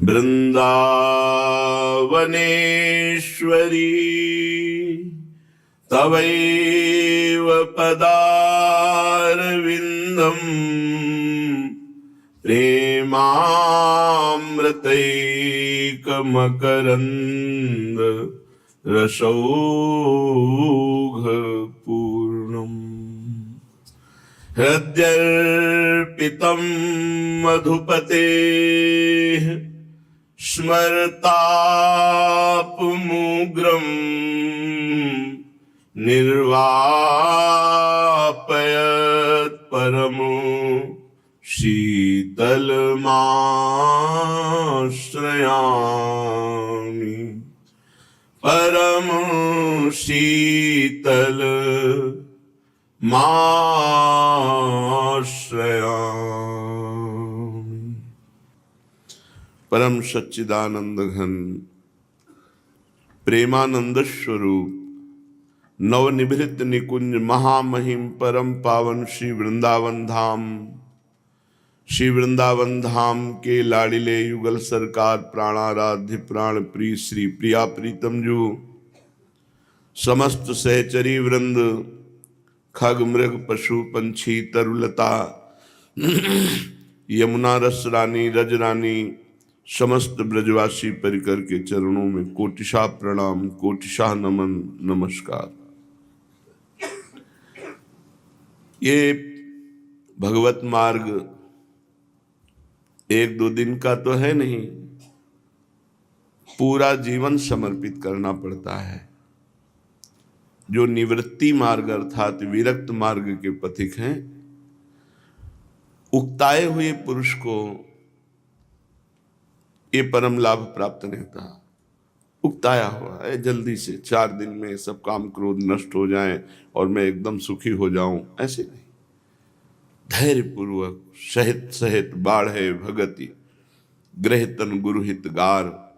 वृन्दावनेश्वरी तवैव पदारविन्दम् प्रेमामृतैकमकरन्द रसौघपूर्णम् हृद्यर्पितं मधुपतेः स्मरतापमुग्रं निर्वापयत् परमो शीतलमाश्रयामि परमो शीतलमाश्रयामि। परम सच्चिदानंद घन प्रेमानंद स्वरूप नवनिभृत निकुंज महामहिम परम पावन श्री वृंदावन धाम, श्री वृंदावन धाम के लाडिले युगल सरकार प्राणाराध्य प्राण प्रिय श्री प्रिया प्रीतम जो समस्त सहचरी वृंद खग मृग पशु पंछी तरुलता यमुना रस रानी रज रानी समस्त ब्रजवासी परिकर के चरणों में कोटिशाह प्रणाम, कोटिशाह नमन, नमस्कार। ये भगवत मार्ग एक दो दिन का तो है नहीं, पूरा जीवन समर्पित करना पड़ता है। जो निवृत्ति मार्ग अर्थात विरक्त मार्ग के पथिक हैं, उक्ताए हुए पुरुष को ये परम लाभ प्राप्त नहीं होता। उक्ताया हुआ है जल्दी से 4 दिन में सब काम क्रोध नष्ट हो जाएं और मैं एकदम सुखी हो जाऊं, ऐसे नहीं। धैर्य पूर्वक सहित सहित बाढ़े भगति ग्रह तन गुरुहित गार।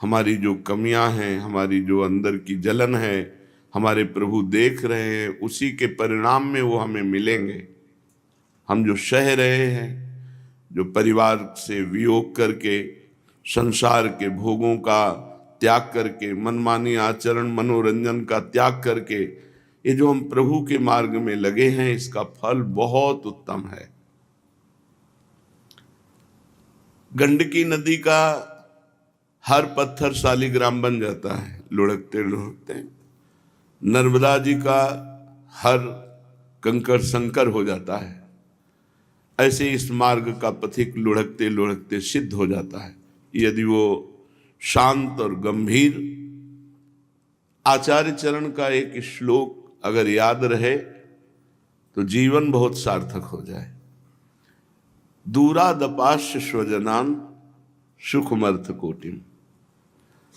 हमारी जो कमियां हैं, हमारी जो अंदर की जलन है, हमारे प्रभु देख रहे हैं, उसी के परिणाम में वो हमें मिलेंगे। हम जो सह रहे हैं, जो परिवार से वियोग करके संसार के भोगों का त्याग करके, मनमानी आचरण मनोरंजन का त्याग करके ये जो हम प्रभु के मार्ग में लगे हैं, इसका फल बहुत उत्तम है। गंडकी नदी का हर पत्थर शालिग्राम बन जाता है लुढ़कते लुढ़कते। नर्मदा जी का हर कंकड़ संकर हो जाता है। ऐसे इस मार्ग का पथिक लुढ़कते लुढ़कते सिद्ध हो जाता है यदि वो शांत और गंभीर आचार्य चरण का एक श्लोक अगर याद रहे तो जीवन बहुत सार्थक हो जाए। दूरादपाश्य स्वजनान सुखमर्थ कोटिम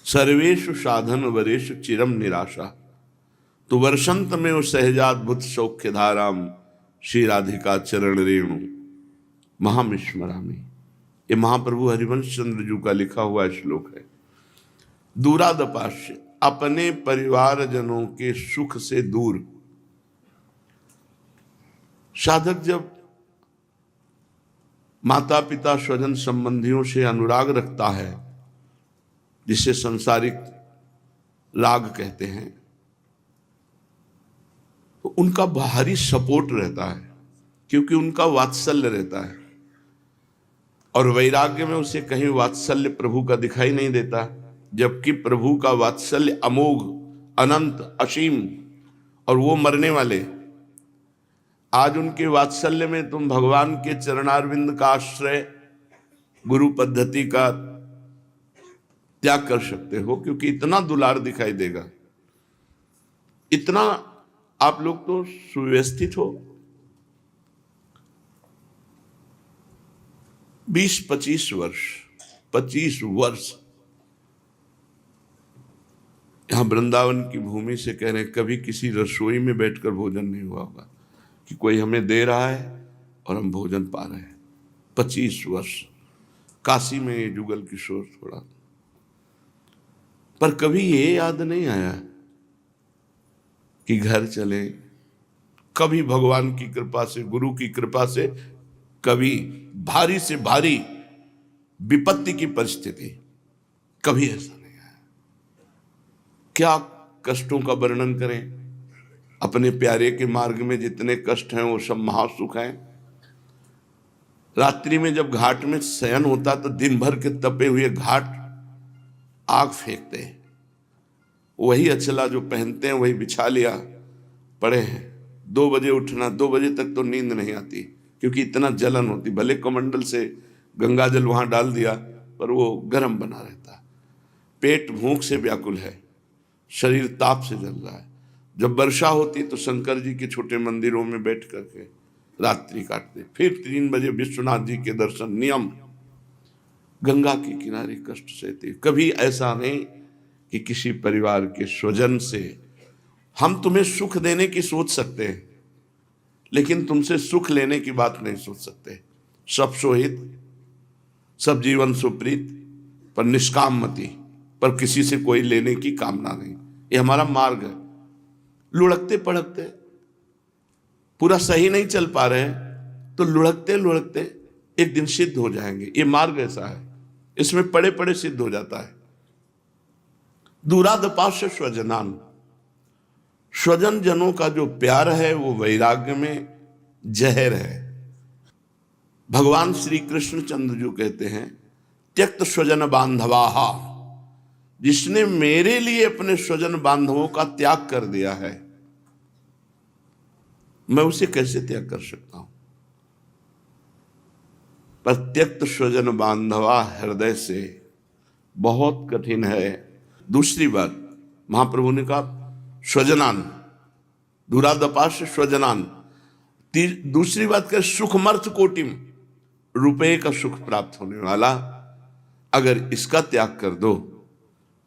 सर्वेषु साधन वरेषु चिरम निराशा तो वर्षंत में वो सहजाद्भुत सौख्य धाराम श्री राधिका चरण रेणु महामिस्मरामी। ये महाप्रभु हरिवंश चंद्र जी का लिखा हुआ श्लोक है। दूरादपाश्य अपने परिवारजनों के सुख से दूर। साधक जब माता पिता स्वजन संबंधियों से अनुराग रखता है, जिसे संसारिक राग कहते हैं, तो उनका बाहरी सपोर्ट रहता है क्योंकि उनका वात्सल्य रहता है। और वैराग्य में उसे कहीं वात्सल्य प्रभु का दिखाई नहीं देता, जबकि प्रभु का वात्सल्य अमोघ अनंत असीम और वो मरने वाले। आज उनके वात्सल्य में तुम भगवान के चरणारविंद का आश्रय गुरु पद्धति का त्याग कर सकते हो, क्योंकि इतना दुलार दिखाई देगा। इतना आप लोग तो सुव्यवस्थित हो। 20-25 वर्ष यहां वृंदावन की भूमि से कह रहे हैं, कभी किसी रसोई में बैठकर भोजन नहीं हुआ होगा कि कोई हमें दे रहा है और हम भोजन पा रहे हैं। 25 वर्ष काशी में ये जुगल किशोर थोड़ा, पर कभी ये याद नहीं आया कि घर चले। कभी भगवान की कृपा से, गुरु की कृपा से, कभी भारी से भारी विपत्ति की परिस्थिति, कभी ऐसा नहीं आया। क्या कष्टों का वर्णन करें, अपने प्यारे के मार्ग में जितने कष्ट हैं वो सब महासुख हैं। रात्रि में जब घाट में शयन होता तो दिन भर के तपे हुए घाट आग फेंकते हैं, वही अचला जो पहनते हैं वही बिछा लिया, पड़े हैं। 2 बजे उठना, 2 बजे तक तो नींद नहीं आती क्योंकि इतना जलन होती। भले कमंडल से गंगा जल वहां डाल दिया पर वो गर्म बना रहता। पेट भूख से व्याकुल है, शरीर ताप से जल रहा है। जब वर्षा होती तो शंकर जी के छोटे मंदिरों में बैठ करके रात्रि काटते। फिर 3 बजे विश्वनाथ जी के दर्शन नियम। गंगा के किनारे कष्ट सहते। कभी ऐसा नहीं कि किसी परिवार के स्वजन से हम तुम्हें सुख देने की सोच सकते हैं लेकिन तुमसे सुख लेने की बात नहीं सोच सकते। सब सोहित, सब जीवन सुप्रीत, पर निष्काम मति, पर किसी से कोई लेने की कामना नहीं। ये हमारा मार्ग है। लुढ़कते पढ़कते पूरा सही नहीं चल पा रहे हैं तो लुढ़कते लुढ़कते एक दिन सिद्ध हो जाएंगे। ये मार्ग ऐसा है, इसमें पड़े पड़े सिद्ध हो जाता है। दूरादपास्य स्वजनान, स्वजन जनों का जो प्यार है वो वैराग्य में जहर है। भगवान श्री कृष्ण चंद्र जो कहते हैं त्यक्त स्वजन बांधवाहा, जिसने मेरे लिए अपने स्वजन बांधवों का त्याग कर दिया है मैं उसे कैसे त्याग कर सकता हूं। पर त्यक्त स्वजन बांधवा हृदय से बहुत कठिन है। दूसरी बात महाप्रभु ने कहा स्वजनान, दूरादपास्य स्वजनान। दूसरी बात कर सुखमर्थ कोटिम, रुपए का सुख प्राप्त होने वाला, अगर इसका त्याग कर दो।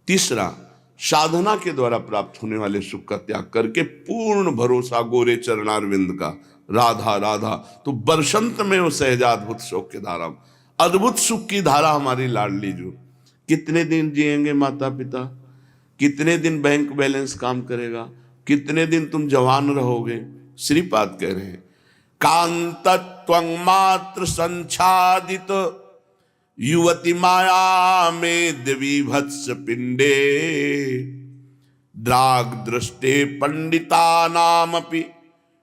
तीसरा साधना के द्वारा प्राप्त होने वाले सुख का त्याग करके पूर्ण भरोसा गोरे चरणारविंद का, राधा राधा तो बरसंत में वो सहजाद्भुत शोक के धारा, अद्भुत सुख की धारा हमारी लाडली जो। कितने दिन जिएंगे माता पिता, कितने दिन बैंक बैलेंस काम करेगा, कितने दिन तुम जवान रहोगे। श्रीपाद कह रहे हैं कांतत्वं मात्र संच्छादित युवती माया में द्विभत्स पिंडे द्राग दृष्टे पंडिता नामपि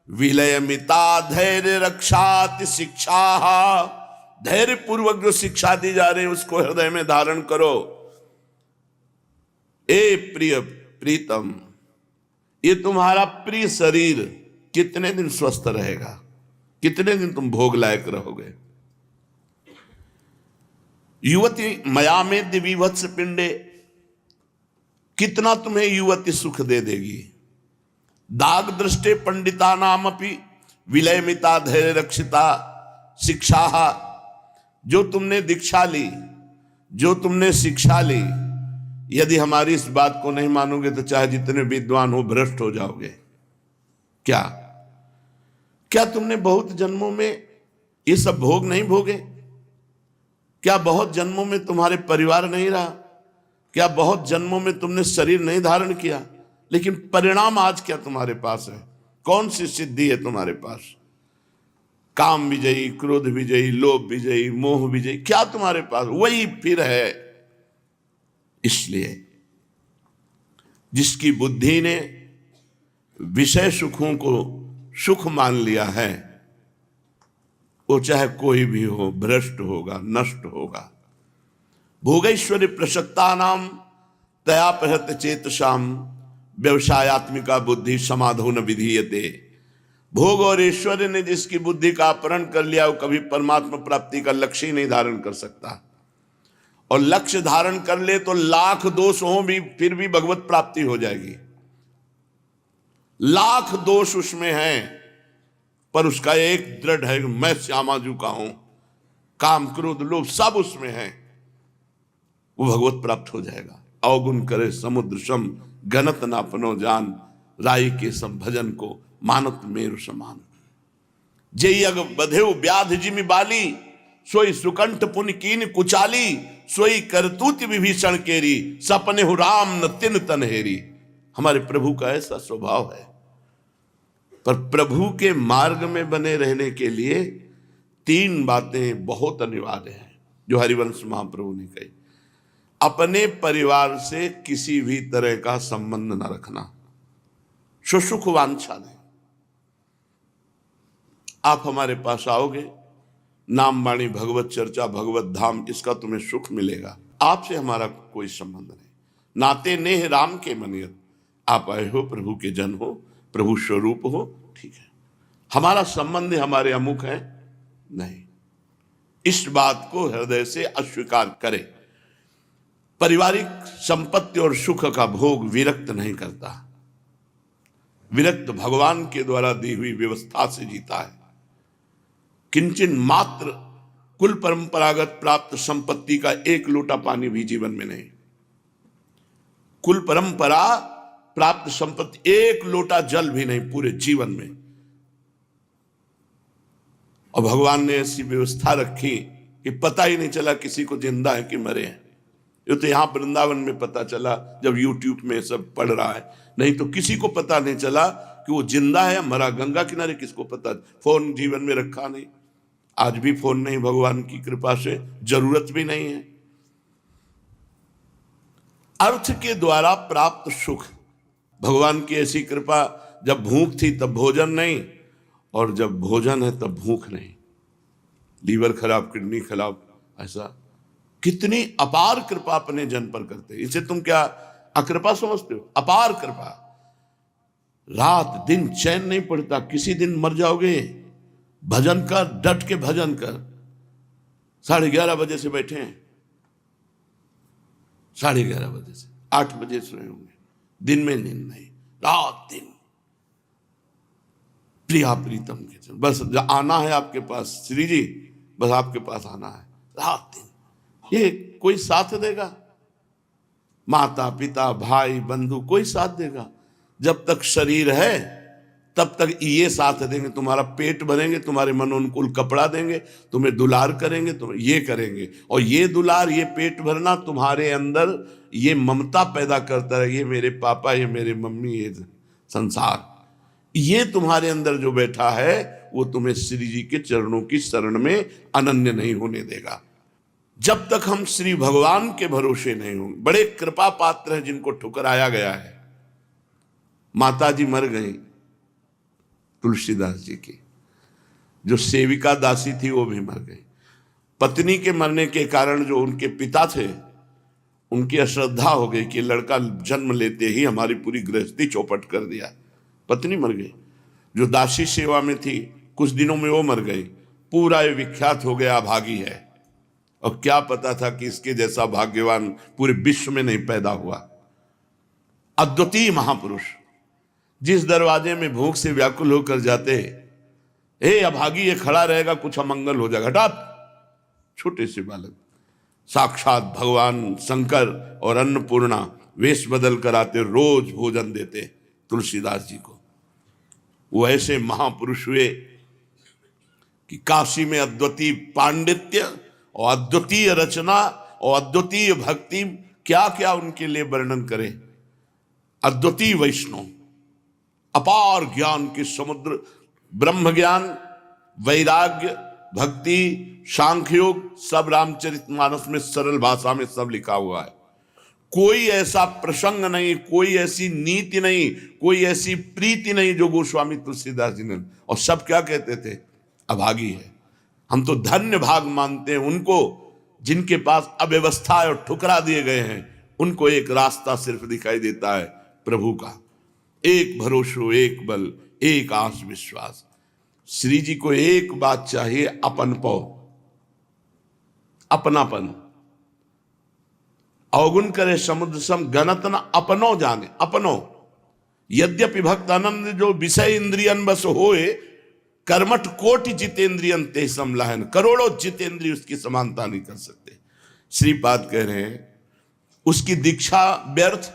विलयमिता धैर्य रक्षाति शिक्षा। धैर्य पूर्वक जो शिक्षा दी जा रही है उसको हृदय में धारण करो। ए प्रिय प्रीतम, ये तुम्हारा प्रिय शरीर कितने दिन स्वस्थ रहेगा, कितने दिन तुम भोग लायक रहोगे। युवती मया में द्विवत्स पिंडे, कितना तुम्हें युवती सुख दे देगी। दाग दृष्टे पंडिता नाम अपि विलयमिता धैर्य रक्षिता शिक्षा। जो तुमने दीक्षा ली, जो तुमने शिक्षा ली, यदि हमारी इस बात को नहीं मानोगे तो चाहे जितने विद्वान हो भ्रष्ट हो जाओगे। क्या क्या तुमने बहुत जन्मों में ये सब भोग नहीं भोगे? क्या बहुत जन्मों में तुम्हारे परिवार नहीं रहा? क्या बहुत जन्मों में तुमने शरीर नहीं धारण किया? लेकिन परिणाम आज क्या तुम्हारे पास है? कौन सी सिद्धि है तुम्हारे पास? काम विजयी, क्रोध विजयी, लोभ विजयी, मोह विजयी, क्या तुम्हारे पास? वही फिर है। इसलिए जिसकी बुद्धि ने विषय सुखों को सुख मान लिया है वो चाहे कोई भी हो भ्रष्ट होगा, नष्ट होगा। भोगैश्वर्य प्रसक्ता नाम तया प्रहत चेतसाम व्यवसायत्मिका बुद्धि समाधो न विधीयते। भोग और ऐश्वर्य ने जिसकी बुद्धि का अपहरण कर लिया वो कभी परमात्मा प्राप्ति का लक्ष्य ही नहीं धारण कर सकता। और लक्ष्य धारण कर ले तो लाख दोष हो भी फिर भी भगवत प्राप्ति हो जाएगी। लाख दोष उसमें हैं पर उसका एक दृढ़ है, मैं श्यामाजू का हूं, काम क्रोध लोभ सब उसमें है, वो भगवत प्राप्त हो जाएगा। अवगुण करे समुद्र सम गणत नापनो जान, राई के सम भजन को मानत मेरु समान। जय अग बधेव व्याध जिमि बाली, सोई सुकंठ पुन कीन कुचाली, सोई करतूत विभीषण केरी, सपने हु राम न तिन तनहेरी। हमारे प्रभु का ऐसा स्वभाव है। पर प्रभु के मार्ग में बने रहने के लिए 3 बातें बहुत अनिवार्य हैं। जो हरिवंश महाप्रभु ने कही। अपने परिवार से किसी भी तरह का संबंध न रखना, सुसुख वांछा नहीं। आप हमारे पास आओगे, नाम वाणी भगवत चर्चा भगवत धाम, इसका तुम्हें सुख मिलेगा। आपसे हमारा कोई संबंध नहीं। नाते नेह राम के मनियत, आप आए हो प्रभु के जन हो, प्रभु स्वरूप हो, ठीक है। हमारा संबंध हमारे अमुख है नहीं, इस बात को हृदय से अस्वीकार करे। पारिवारिक संपत्ति और सुख का भोग विरक्त नहीं करता, विरक्त भगवान के द्वारा दी हुई व्यवस्था से जीता है। किंचन मात्र कुल परंपरागत प्राप्त संपत्ति का एक लोटा पानी भी जीवन में नहीं। कुल परंपरा प्राप्त संपत्ति एक लोटा जल भी नहीं पूरे जीवन में। और भगवान ने ऐसी व्यवस्था रखी कि पता ही नहीं चला किसी को जिंदा है कि मरे हैं। ये तो यहां वृंदावन में पता चला जब यूट्यूब में सब पढ़ रहा है, नहीं तो किसी को पता नहीं चला कि वो जिंदा है मरा। गंगा किनारे किसको पता? फोन जीवन में रखा नहीं, आज भी फोन नहीं, भगवान की कृपा से जरूरत भी नहीं है। अर्थ के द्वारा प्राप्त सुख, भगवान की ऐसी कृपा, जब भूख थी तब भोजन नहीं, और जब भोजन है तब भूख नहीं। लीवर खराब, किडनी खराब, ऐसा कितनी अपार कृपा अपने जन पर करते। इसे तुम क्या अकृपा समझते हो? अपार कृपा। रात दिन चैन नहीं पड़ता, किसी दिन मर जाओगे, भजन कर, डट के भजन कर। 11:30 बजे से बैठे हैं, 11:30 बजे से 8 बजे सोए होंगे, दिन में नींद नहीं, रात दिन प्रिया प्रीतम के जन, बस आना है आपके पास, श्री जी बस आपके पास आना है, रात दिन। ये कोई साथ देगा? माता पिता भाई बंधु कोई साथ देगा? जब तक शरीर है तब तक ये साथ देंगे, तुम्हारा पेट भरेंगे, तुम्हारे मनोनुकूल कपड़ा देंगे, तुम्हें दुलार करेंगे, तुम ये करेंगे। और ये दुलार, ये पेट भरना तुम्हारे अंदर ये ममता पैदा करता है, ये मेरे पापा, ये मेरे मम्मी, ये संसार, ये तुम्हारे अंदर जो बैठा है वो तुम्हें श्री जी के चरणों की शरण में अनन्य नहीं होने देगा। जब तक हम श्री भगवान के भरोसे नहीं होंगे। बड़े कृपा पात्र हैं जिनको ठुकराया गया है। माता जी मर गई तुलसीदास जी की, जो सेविका दासी थी वो भी मर गई। पत्नी के मरने के कारण जो उनके पिता थे उनकी अश्रद्धा हो गई कि लड़का जन्म लेते ही हमारी पूरी गृहस्थी चौपट कर दिया। पत्नी मर गई। जो दासी सेवा में थी कुछ दिनों में वो मर गई। पूरा ये विख्यात हो गया भागी है। और क्या पता था कि इसके जैसा भाग्यवान पूरे विश्व में नहीं पैदा हुआ। अद्वितीय महापुरुष जिस दरवाजे में भूख से व्याकुल होकर जाते, हे अभागी ये खड़ा रहेगा कुछ अमंगल हो जाएगा, हटात। छोटे से बालक साक्षात भगवान शंकर और अन्नपूर्णा वेश बदल कर आते, रोज भोजन देते तुलसीदास जी को। वो ऐसे महापुरुष हुए कि काशी में अद्वितीय पांडित्य और अद्वितीय रचना और अद्वितीय भक्ति, क्या क्या उनके लिए वर्णन करें। अद्वितीय वैष्णव, अपार ज्ञान के समुद्र, ब्रह्म ज्ञान, वैराग्य, भक्ति, सांख्य योग, सब रामचरितमानस में सरल भाषा में सब लिखा हुआ है। कोई ऐसा प्रसंग नहीं, कोई ऐसी नीति नहीं, कोई ऐसी प्रीति नहीं जो गोस्वामी तुलसीदास जी ने। और सब क्या कहते थे? अभागी है। हम तो धन्य भाग मानते हैं उनको जिनके पास अव्यवस्था और ठुकरा दिए गए हैं। उनको एक रास्ता सिर्फ दिखाई देता है प्रभु का। एक भरोसो, एक बल, एक आस विश्वास। श्री जी को एक बात चाहिए, अपन पौ, अपनापन। अवगुण करे समुद्र सम, गणत न अपनो जाने। अपनो यद्यपि भक्त आनंद जो विषय इंद्रियन बस होए, कर्मठ कोटि जितेंद्रियन ते समलाहन। करोड़ों जितेंद्रिय उसकी समानता नहीं कर सकते। श्रीपाद कह रहे हैं उसकी दीक्षा व्यर्थ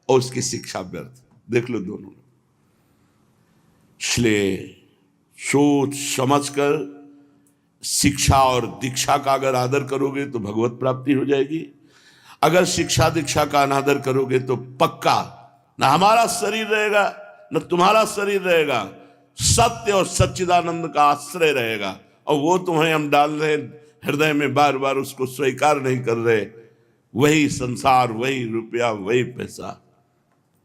और उसकी शिक्षा व्यर्थ। देख लो दोनों। इसलिए सोच समझकर शिक्षा और दीक्षा का अगर आदर करोगे तो भगवत प्राप्ति हो जाएगी। अगर शिक्षा दीक्षा का अनादर करोगे तो पक्का न हमारा शरीर रहेगा न तुम्हारा शरीर रहेगा, सत्य और सच्चिदानंद का आश्रय रहेगा। और वो तुम्हें हम डाल रहे हृदय में बार बार उसको स्वीकार नहीं कर रहे, वही संसार, वही रुपया, वही पैसा।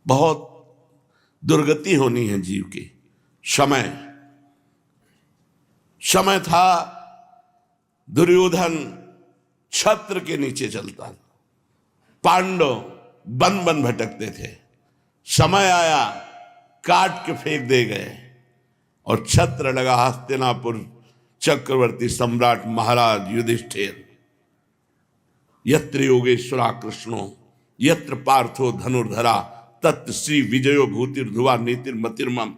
बहुत दुर्गति होनी है जीव की। समय था दुर्योधन छत्र के नीचे चलता था, पांडव बन बन भटकते थे। समय आया काट के फेंक दे गए और छत्र लगा हस्तिनापुर चक्रवर्ती सम्राट महाराज युधिष्ठिर। यत्र योगेश्वरा कृष्णो यत्र पार्थो धनुर्धरा तत्र श्री विजयो भूतिर्धुवा नीतिर्मतिर्मम।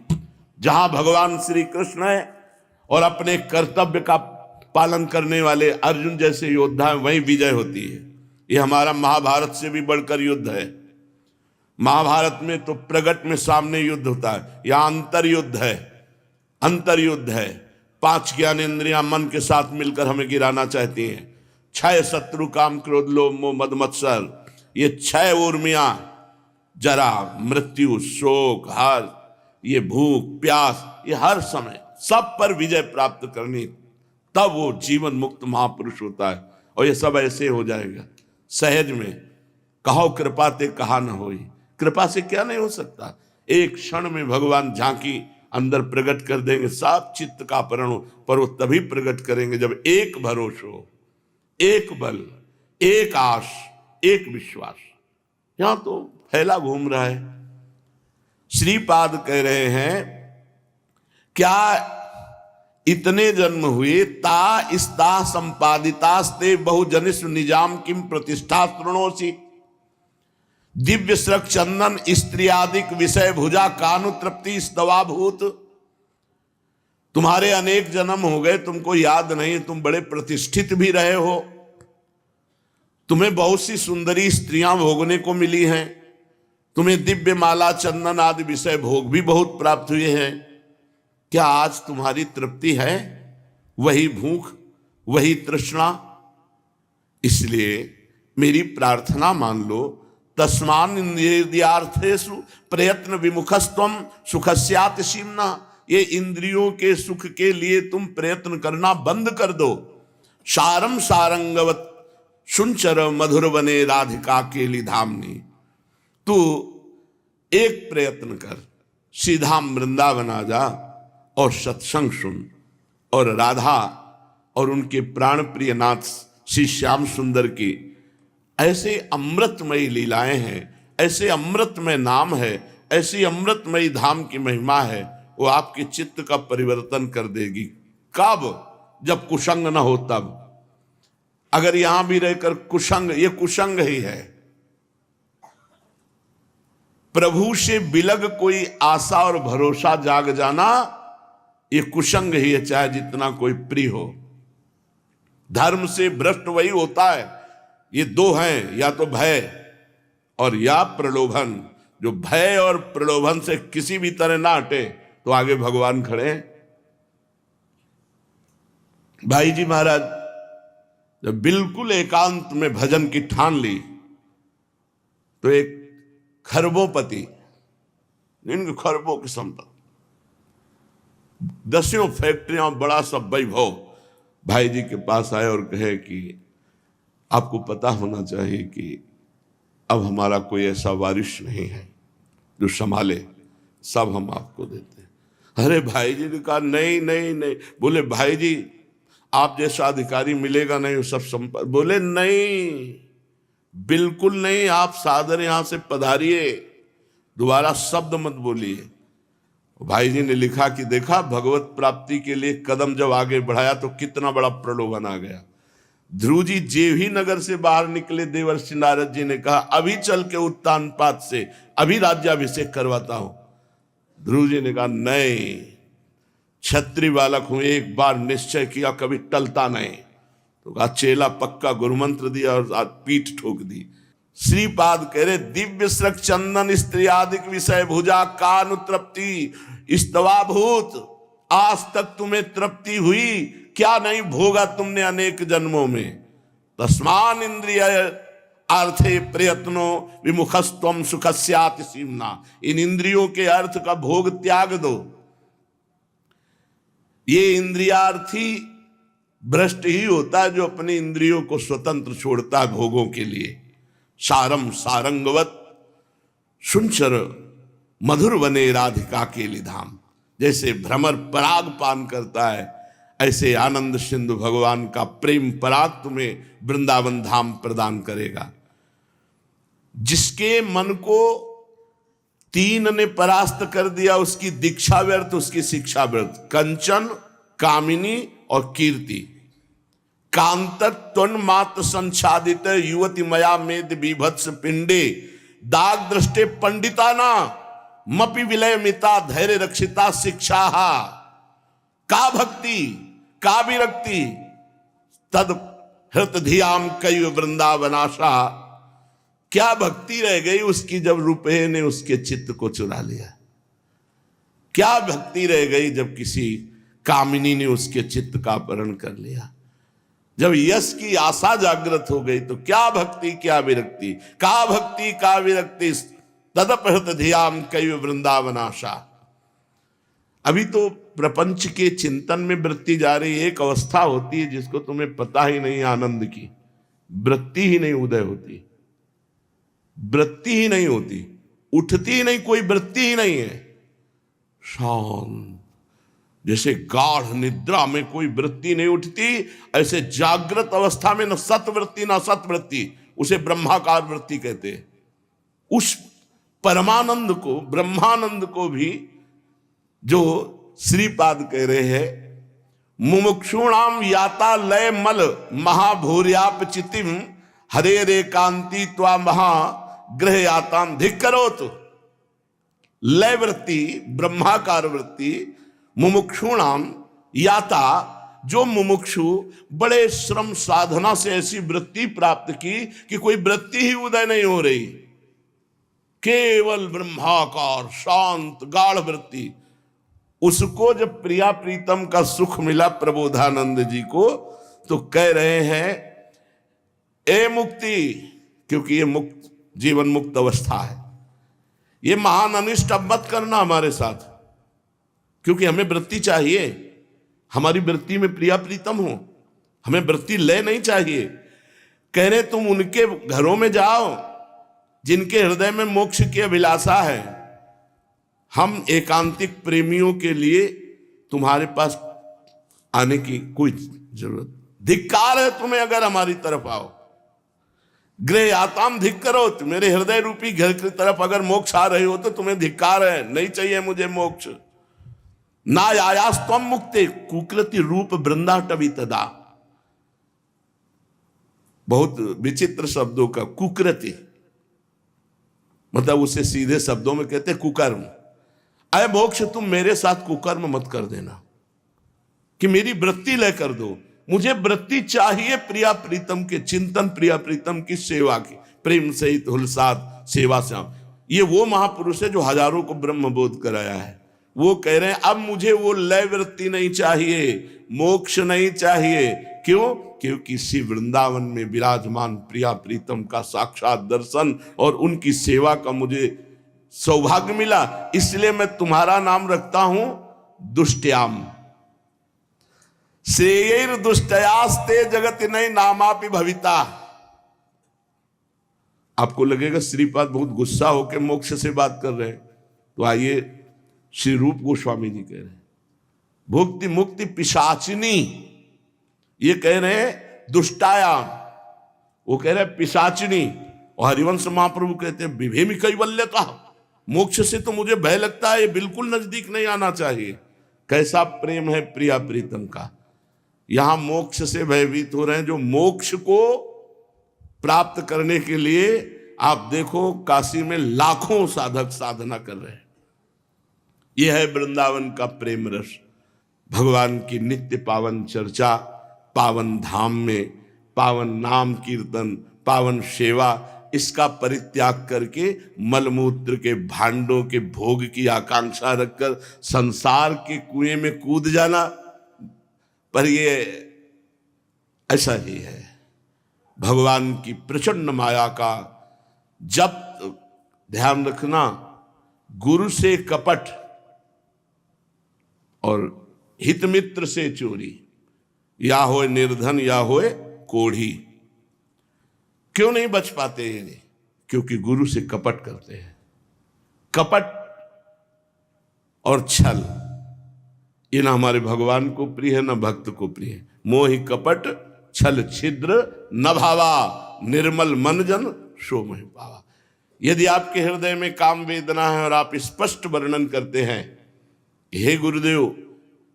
जहां भगवान श्री कृष्ण है और अपने कर्तव्य का पालन करने वाले अर्जुन जैसे योद्धा हैं, वहीं विजय होती है। ये हमारा महाभारत से भी बढ़कर युद्ध है। महाभारत में तो प्रगट में सामने युद्ध होता है, यहां अंतर्युद्ध है। अंतर्युद्ध है। 5 ज्ञानेंद्रियां मन के साथ मिलकर हमें गिराना चाहती हैं। 6 शत्रु काम क्रोध लोभ मोह मद मत्सर, ये 6 उर्मियां, जरा मृत्यु शोक हर, ये भूख प्यास, ये हर समय सब पर विजय प्राप्त करनी, तब वो जीवन मुक्त महापुरुष होता है। और ये सब ऐसे हो जाएगा सहज में। कहो कृपा ते कहा न होई, कृपा से क्या नहीं हो सकता। एक क्षण में भगवान झांकी अंदर प्रकट कर देंगे, सब चित्त का अपहरण हो, पर वो तभी प्रकट करेंगे जब एक भरोसा हो, एक बल, एक आश, एक विश्वास। यहां तो फैला घूम रहा है। श्रीपाद कह रहे हैं, क्या इतने जन्म हुए ता इस्ता संपादितास्ते बहुजनिस्व निजाम किम प्रतिष्ठा तृणोसी। दिव्य श्रक चंदन स्त्रियादिक विषय भुजा कानु तृप्ति स्तवाभूत। तुम्हारे अनेक जन्म हो गए, तुमको याद नहीं, तुम बड़े प्रतिष्ठित भी रहे हो, तुम्हें बहुत सी सुंदरी स्त्रियां भोगने को मिली हैं, तुम्हें दिव्य माला चंदन आदि विषय भोग भी बहुत प्राप्त हुए हैं। क्या आज तुम्हारी तृप्ति है? वही भूख, वही तृष्णा। इसलिए मेरी प्रार्थना मान लो, तस्मान इंद्रियार्थेषु प्रयत्न विमुखस्त्वम सुखस्यात् सीमना। ये इंद्रियों के सुख के लिए तुम प्रयत्न करना बंद कर दो। सारम सारंगवत सुंचर मधुर बने राधिका के लिधामनी। तू एक प्रयत्न कर, सीधा वृंदावन आ जा और सत्संग सुन, और राधा और उनके प्राण प्रिय नाथ श्री श्याम सुंदर की ऐसे अमृतमयी लीलाएं हैं, ऐसे अमृतमय नाम है, ऐसी अमृतमयी धाम की महिमा है, वो आपके चित्त का परिवर्तन कर देगी। कब? जब कुसंग न हो तब। अगर यहां भी रहकर कुसंग, ये कुसंग ही है। प्रभु से बिलग कोई आशा और भरोसा जाग जाना, ये कुसंग ही है, चाहे जितना कोई प्रिय हो। धर्म से भ्रष्ट वही होता है। ये दो हैं, या तो भय और या प्रलोभन। जो भय और प्रलोभन से किसी भी तरह ना हटे तो आगे भगवान खड़े हैं। भाई जी महाराज जब बिल्कुल एकांत में भजन की ठान ली तो एक खरबोपति, इनके खरबों की संपत्ति, 10 फैक्ट्रियां, बड़ा सब वैभव, भाई जी के पास आए और कहे कि आपको पता होना चाहिए कि अब हमारा कोई ऐसा वारिश नहीं है जो संभाले, सब हम आपको देते हैं। अरे भाई जी ने कहा नहीं नहीं नहीं। बोले भाई जी आप जैसा अधिकारी मिलेगा नहीं, वो सब संपत्ति। बोले नहीं, बिल्कुल नहीं, आप सादर यहां से पधारिए, दोबारा शब्द मत बोलिए। भाई जी ने लिखा कि देखा, भगवत प्राप्ति के लिए कदम जब आगे बढ़ाया तो कितना बड़ा प्रलोभन आ गया। ध्रुव जी जेवी नगर से बाहर निकले, देवर्षि नारद जी ने कहा अभी चल के उत्तानपाद से अभी राज्याभिषेक करवाता हूं। ध्रुव जी ने कहा नहीं, क्षत्रिय बालक हूं, एक बार निश्चय किया कभी टलता नहीं। तो कहा चेला पक्का, गुरुमंत्र दिया और पीठ ठोक दी। श्रीपाद कह रहे दिव्य श्रक चंदन स्त्रियादिक विषय भुजा कानु तृप्ति स्तवाभूत। आज तक तुम्हें तृप्ति हुई क्या? नहीं भोगा तुमने अनेक जन्मों में। तस्मान इंद्रिय अर्थे प्रयत्नो विमुखस्त्वम सुखस्याति सीमना। इन इंद्रियों के अर्थ का भोग त्याग दो। ये इंद्रियार्थी भ्रष्ट ही होता है जो अपनी इंद्रियों को स्वतंत्र छोड़ता है भोगों के लिए। सारम सारंगवत सुनचर मधुर वने राधिका के लिधाम। जैसे भ्रमर पराग पान करता है, ऐसे आनंद सिंधु भगवान का प्रेम पराग तुम्हें वृंदावन धाम प्रदान करेगा। जिसके मन को तीन ने परास्त कर दिया, उसकी दीक्षा व्यर्थ, उसकी शिक्षा व्यर्थ। कंचन, कामिनी और कीर्ति। कांतक त्वन्मात्र संसादित युवती मया मेद बीभत्स पिंडे दाग दृष्टे पंडिताना मपि विलय मिता धैर्य रक्षिता शिक्षा। का भक्ति का विरक्ति तद हृत धियाम कई वृंदावनाशा। क्या भक्ति रह गई उसकी जब रुपये ने उसके चित्त को चुरा लिया। क्या भक्ति रह गई जब किसी कामिनी ने उसके चित्त का अपहरण कर लिया। जब यश की आशा जागृत हो गई तो क्या भक्ति क्या विरक्ति। का भक्ति का विरक्ति तदपहृत धियाम कई वृंदावनाशा। अभी तो प्रपंच के चिंतन में वृत्ति जा रही। एक अवस्था होती है जिसको तुम्हें पता ही नहीं, आनंद की वृत्ति ही नहीं उदय होती, वृत्ति ही नहीं होती, उठती ही नहीं, कोई वृत्ति ही नहीं है। शांत, जैसे गाढ़ निद्रा में कोई वृत्ति नहीं उठती, ऐसे जागृत अवस्था में न सतवृत्ति न असतवृत्ति, उसे ब्रह्माकार वृत्ति कहते हैं। उस परमानंद को, ब्रह्मानंद को भी जो श्रीपाद कह रहे हैं, मुमुक्षुणाम याता लय मल महाभूर्याप चितिम हरे रे कांति त्वा महा ग्रह याताम धिक्करोत। लय वृत्ति, ब्रह्माकार वृत्ति, मुमुक्षुणाम याता, जो मुमुक्षु बड़े श्रम साधना से ऐसी वृत्ति प्राप्त की कि कोई वृत्ति ही उदय नहीं हो रही, केवल ब्रह्माकार शांत गाढ़ वृत्ति। उसको जब प्रिया प्रीतम का सुख मिला प्रबोधानंद जी को, तो कह रहे हैं ए मुक्ति, क्योंकि ये मुक्त जीवन मुक्त अवस्था है, ये महान अनिष्ट अब मत करना हमारे साथ, क्योंकि हमें वृत्ति चाहिए, हमारी वृत्ति में प्रिया प्रीतम हो, हमें वृत्ति ले नहीं चाहिए। कह रहे तुम उनके घरों में जाओ जिनके हृदय में मोक्ष की अभिलाषा है। हम एकांतिक प्रेमियों के लिए तुम्हारे पास आने की कोई जरूरत, धिक्कार है तुम्हें अगर हमारी तरफ आओ। गृह आताम धिक्करो, मेरे हृदय रूपी घर की तरफ अगर मोक्ष आ रहे हो तो तुम्हें धिक्कार है, नहीं चाहिए मुझे मोक्ष। ना आयास त्वम मुक्ते कुकृति रूप वृंदाटवी तदा। बहुत विचित्र शब्दों का कुकृति मतलब उसे सीधे शब्दों में कहते कुकर्म। अय मोक्ष तुम मेरे साथ कुकर्म मत कर देना कि मेरी वृत्ति लय कर दो। मुझे वृत्ति चाहिए प्रिया प्रीतम के चिंतन, प्रिया प्रीतम की सेवा की, प्रेम सहित हुलसात सेवा श्याम। ये वो महापुरुष है जो हजारों को ब्रह्म बोध कराया है। वो कह रहे हैं अब मुझे वो लय वृत्ति नहीं चाहिए, मोक्ष नहीं चाहिए। क्यों? क्योंकि श्री वृंदावन में विराजमान प्रिया प्रीतम का साक्षात दर्शन और उनकी सेवा का मुझे सौभाग्य मिला, इसलिए मैं तुम्हारा नाम रखता हूं दुष्ट्याम। श्रेयर दुष्टयास्ते जगत नहीं नामापि भविता। आपको लगेगा श्रीपाद बहुत गुस्सा होकर मोक्ष से बात कर रहे हैं, तो आइए श्री रूप गोस्वामी जी कह रहे हैं भुक्ति मुक्ति पिशाचिनी। ये कह रहे हैं दुष्टायाम, वो कह रहे हैं पिशाचिनी। और हरिवंश महाप्रभु कहते हैं विभेमी कैवल्यता, मोक्ष से तो मुझे भय लगता है, ये बिल्कुल नजदीक नहीं आना चाहिए। कैसा प्रेम है प्रिया प्रीतम का। यहां मोक्ष से भयभीत हो रहे हैं जो मोक्ष को प्राप्त करने के लिए आप देखो काशी में लाखों साधक साधना कर रहे हैं। यह है वृंदावन का प्रेम रस, भगवान की नित्य पावन चर्चा, पावन धाम में पावन नाम कीर्तन, पावन सेवा, इसका परित्याग करके मलमूत्र के भांडों के भोग की आकांक्षा रखकर संसार के कुएं में कूद जाना। पर ये ऐसा ही है, भगवान की प्रचंड माया का जब ध्यान रखना। गुरु से कपट और हित मित्र से चोरी, या होए निर्धन या होए कोढ़ी। क्यों नहीं बच पाते ये? क्योंकि गुरु से कपट करते हैं। कपट और छल ये ना हमारे भगवान को प्रिय है, ना भक्त को प्रिय है। मोहि कपट छल छिद्र न भावा, निर्मल मन जन सो मोहि पावा। यदि आपके हृदय में काम वेदना है और आप स्पष्ट वर्णन करते हैं, हे गुरुदेव,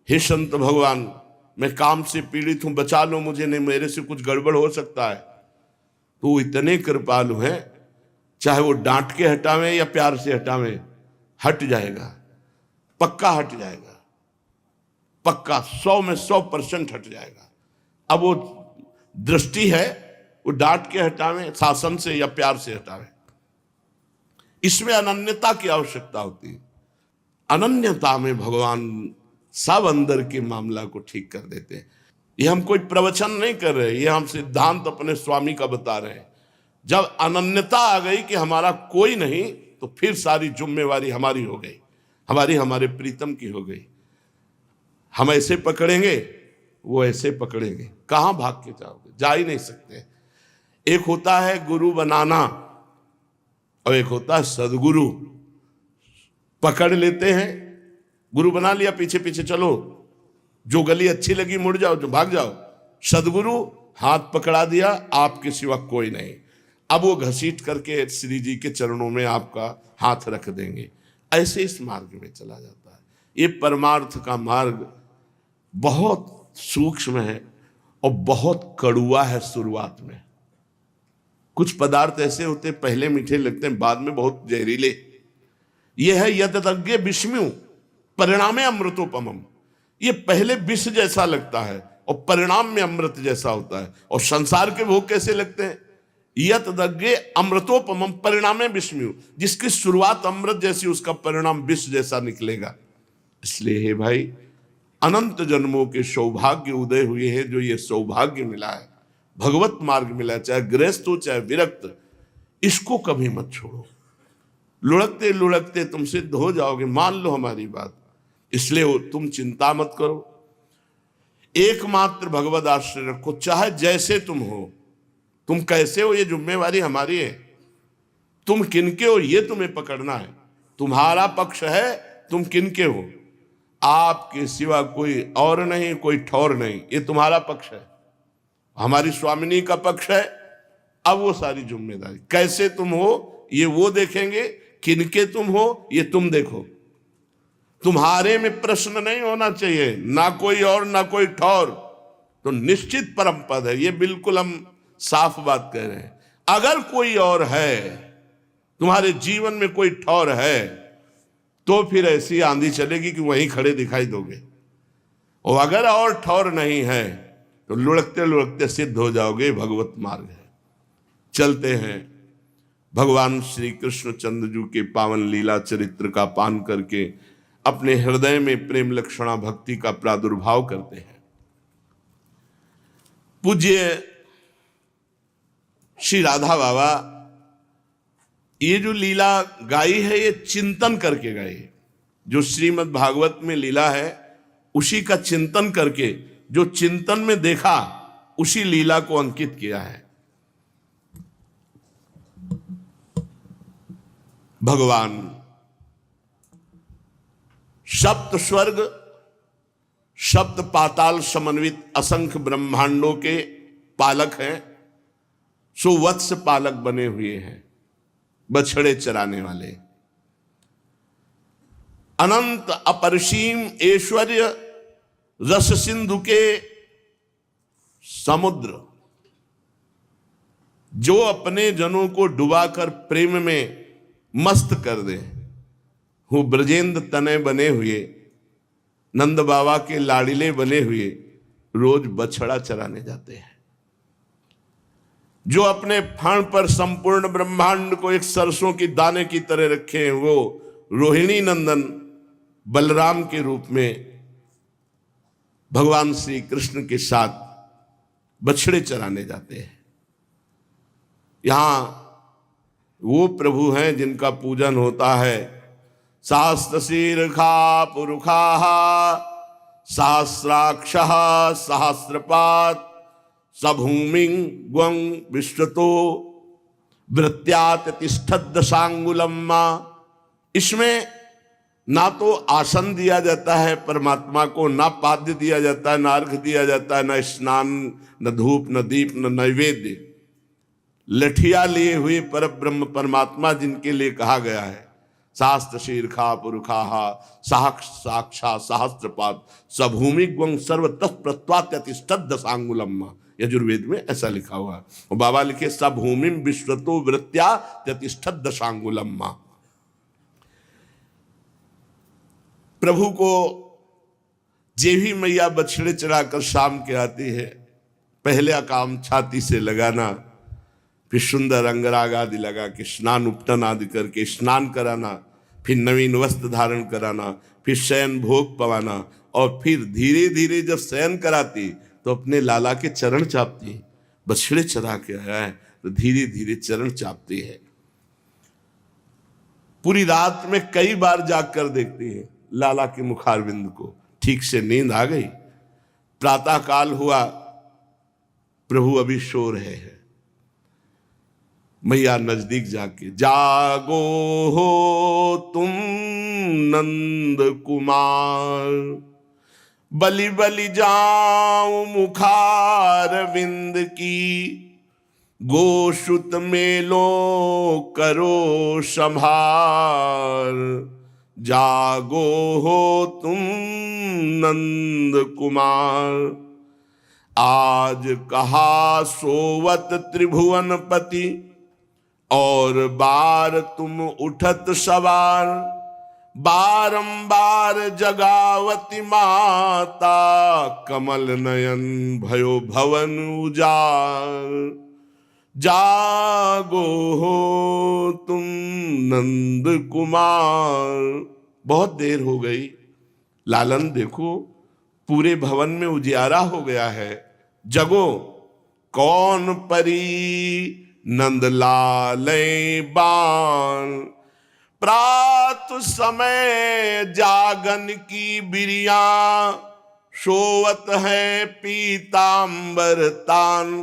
हे संत भगवान, मैं काम से पीड़ित हूं, बचा लो मुझे, नहीं मेरे से कुछ गड़बड़ हो सकता है, तो वो इतने कृपालु हैं, चाहे वो डांट के हटावें या प्यार से हटावें, हट जाएगा, पक्का हट जाएगा, पक्का 100 में 100% हट जाएगा। अब वो दृष्टि है, वो डांट के हटावें, शासन से या प्यार से हटावें, इसमें अनन्यता की आवश्यकता होती है। अनन्यता में भगवान सब अंदर के मामला को ठीक कर देते हैं। ये हम कोई प्रवचन नहीं कर रहे, ये हम सिद्धांत अपने स्वामी का बता रहे हैं। जब अनन्यता आ गई कि हमारा कोई नहीं, तो फिर सारी जिम्मेवारी हमारी हो गई, हमारे प्रीतम की हो गई। हम ऐसे पकड़ेंगे, वो ऐसे पकड़ेंगे, कहां भाग के जाओगे? जा ही नहीं सकते। एक होता है गुरु बनाना और एक होता है सदगुरु। पकड़ लेते हैं, गुरु बना लिया, पीछे पीछे चलो, जो गली अच्छी लगी मुड़ जाओ, जो भाग जाओ। सदगुरु हाथ पकड़ा दिया, आपके सिवा कोई नहीं। अब वो घसीट करके श्री जी के चरणों में आपका हाथ रख देंगे। ऐसे इस मार्ग में चला जाता है। ये परमार्थ का मार्ग बहुत सूक्ष्म है और बहुत कड़ुआ है। शुरुआत में कुछ पदार्थ ऐसे होते हैं, पहले मीठे लगते हैं, बाद में बहुत जहरीले। ये है यतज्ञ विष्णु परिणामे अमृतोपमम। ये पहले विष जैसा लगता है और परिणाम में अमृत जैसा होता है। और संसार के भोग कैसे लगते हैं? यतज्ञ अमृतोपमम परिणामे विष्णु। जिसकी शुरुआत अमृत जैसी, उसका परिणाम विष जैसा निकलेगा। इसलिए हे भाई, अनंत जन्मों के सौभाग्य उदय हुए हैं, जो ये सौभाग्य मिला है, भगवत मार्ग मिला है, चाहे गृहस्थ हो चाहे विरक्त, इसको कभी मत छोड़ो। लुढ़कते लुढ़कते तुम सिद्ध हो जाओगे, मान लो हमारी बात। इसलिए तुम चिंता मत करो, एकमात्र भगवत आश्रय रखो, चाहे जैसे तुम हो। तुम कैसे हो ये जिम्मेवारी हमारी है, तुम किनके हो ये तुम्हें पकड़ना है। तुम्हारा पक्ष है, तुम किनके हो। आपके सिवा कोई और नहीं, कोई ठौर नहीं, ये तुम्हारा पक्ष है। हमारी स्वामिनी का पक्ष है। अब वो सारी जिम्मेदारी, कैसे तुम हो ये वो देखेंगे, किनके तुम हो ये तुम देखो। तुम्हारे में प्रश्न नहीं होना चाहिए, ना कोई और ना कोई ठौर, तो निश्चित परम पद है। ये बिल्कुल हम साफ बात कह रहे हैं। अगर कोई और है, तुम्हारे जीवन में कोई ठौर है, तो फिर ऐसी आंधी चलेगी कि वहीं खड़े दिखाई दोगे। और अगर और ठौर नहीं है, तो लुढ़कते लुढ़कते सिद्ध हो जाओगे। भगवत मार्ग है। चलते हैं, भगवान श्री कृष्ण चंद्र के पावन लीला चरित्र का पान करके अपने हृदय में प्रेम लक्षणा भक्ति का प्रादुर्भाव करते हैं। पूज्य श्री राधा बाबा ये जो लीला गाई है, ये चिंतन करके गाई है। जो श्रीमद् भागवत में लीला है, उसी का चिंतन करके, जो चिंतन में देखा, उसी लीला को अंकित किया है। भगवान सप्त स्वर्ग सप्त पाताल समन्वित असंख्य ब्रह्मांडों के पालक हैं। सुवत्स पालक बने हुए हैं, बछड़े चराने वाले। अनंत अपरिसीम ऐश्वर्य रस सिंधु के समुद्र, जो अपने जनों को डुबाकर प्रेम में मस्त कर दे। वो ब्रजेंद्र तने बने हुए, नंद बाबा के लाडिले बने हुए, रोज बछड़ा चराने जाते हैं। जो अपने फान पर संपूर्ण ब्रह्मांड को एक सरसों की दाने की तरह रखे हैं, वो रोहिणी नंदन बलराम के रूप में भगवान श्री कृष्ण के साथ बछड़े चराने जाते हैं। यहां वो प्रभु हैं जिनका पूजन होता है। शास्त्र शीर्षा पुरुषा सहस्राक्षः सहस्रपात् सभूमिं ग्वं विश्वतो वृत्त्यात् तिष्ठद्दशांगुलम्मा। इसमें ना तो आसन दिया जाता है परमात्मा को, ना पाद्य दिया जाता है, ना अर्घ्य दिया जाता है, न स्नान, न धूप, न दीप, न नैवेद्य। लठिया लिए हुए परब्रह्म परमात्मा जिनके लिए कहा गया है, शास्त्र शीर्षा पुरुषा साक्षा सहस्त्रपाद सभूमि ग्वं सर्वतः प्रत्वात्यतिष्ठत् दशांगुलम्मा। यजुर्वेद में ऐसा लिखा हुआ है। और बाबा लिखे सभूमि विश्वतो वृत्त्या त्यतिष्ठत् दशांगुलम्मा। प्रभु को जेभी मैया बछड़े चढ़ाकर शाम के आती है, पहला काम छाती से लगाना, फिर सुंदर अंगराग आदि लगा के स्नान उपटन आदि करके स्नान कराना, फिर नवीन वस्त्र धारण कराना, फिर शयन भोग पवाना, और फिर धीरे धीरे जब शयन कराती तो अपने लाला के चरण चापती। बछड़े चढ़ा के आया है तो धीरे धीरे चरण चापती है। पूरी रात में कई बार जाग कर देखती है लाला के मुखारविंद को। ठीक से नींद आ गई, प्रातः काल हुआ, प्रभु अभी सो रहे हैं। मैया नजदीक जाके, जागो हो तुम नंद कुमार, बलि बलि जाऊं मुखारविंद की, गोशुत मेलो करो संभार, जागो हो तुम नंद कुमार। आज कहा सोवत त्रिभुवनपति, और बार तुम उठत सवार, बारंबार जगावती माता, कमल नयन भयो भवन उजार, जागो हो तुम नंद कुमार। बहुत देर हो गई, लालन देखो पूरे भवन में उजियारा हो गया है, जगो। कौन परी नंदलाले बान, प्रात समय जागन की बिरिया, सोवत है पीतांबर तान,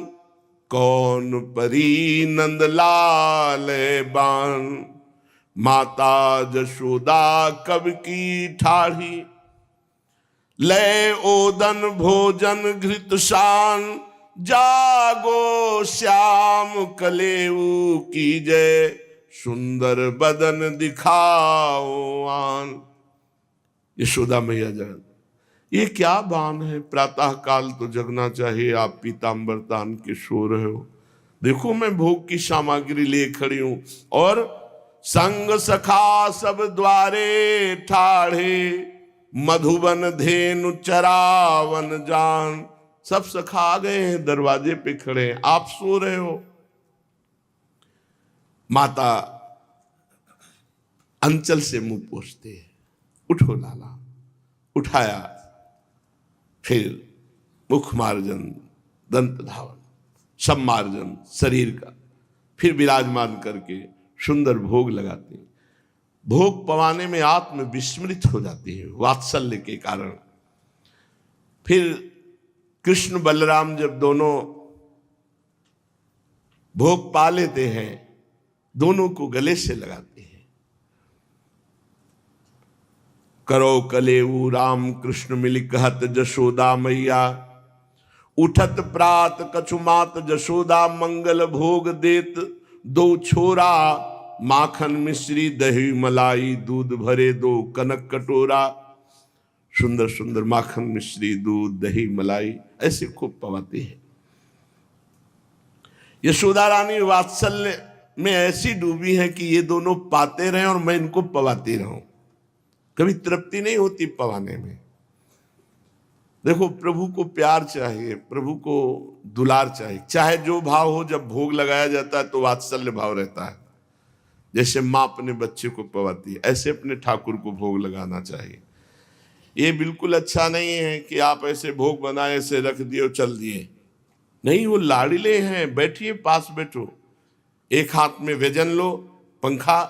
कौन परी नंदलाल बान। माता जशोदा कब की ठाढ़ी, ले ओदन भोजन घृत शान, जागो श्याम कलेऊ की जय, सुंदर बदन दिखाओ आन। यशोदा मैया जान, ये क्या बान है, प्रातः काल तो जगना चाहिए, आप पीतांबर तान के सो रहे हो। देखो मैं भोग की सामग्री लिए खड़ी हूं, और संग सखा सब द्वारे ठाढ़े, मधुबन धेनु चरावन जान। सब सखा आ गए हैं, दरवाजे पे खड़े हैं, आप सो रहे हो। माता अंचल से मुंह पोंछते हैं, उठो लाला। उठाया, फिर मुख मार्जन, दंत धावन, सब मार्जन शरीर का, फिर विराजमान करके सुंदर भोग लगाते हैं। भोग पवाने में आत्म विस्मृत हो जाती है वात्सल्य के कारण। फिर कृष्ण बलराम जब दोनों भोग पा लेते हैं, दोनों को गले से लगाते हैं। करो कलेऊ राम कृष्ण मिल कहत जशोदा मैया, उठत प्रात कछुमात जशोदा मंगल भोग देत, दो छोरा माखन मिश्री दही मलाई, दूध भरे दो कनक कटोरा। सुंदर सुंदर माखन मिश्री दूध दही मलाई ऐसे खूब पवाते हैं। यशोदा रानी वात्सल्य में ऐसी डूबी है कि ये दोनों पाते रहें और मैं इनको पवाती रहूं। कभी तृप्ति नहीं होती पवाने में। देखो, प्रभु को प्यार चाहिए, प्रभु को दुलार चाहिए, चाहे जो भाव हो। जब भोग लगाया जाता है तो वात्सल्य भाव रहता है। जैसे माँ अपने बच्चे को पवाती है, ऐसे अपने ठाकुर को भोग लगाना चाहिए। ये बिल्कुल अच्छा नहीं है कि आप ऐसे भोग बनाए, ऐसे रख दिए और चल दिए। नहीं, वो लाड़िले हैं, बैठिए, पास बैठो, एक हाथ में व्यजन लो, पंखा,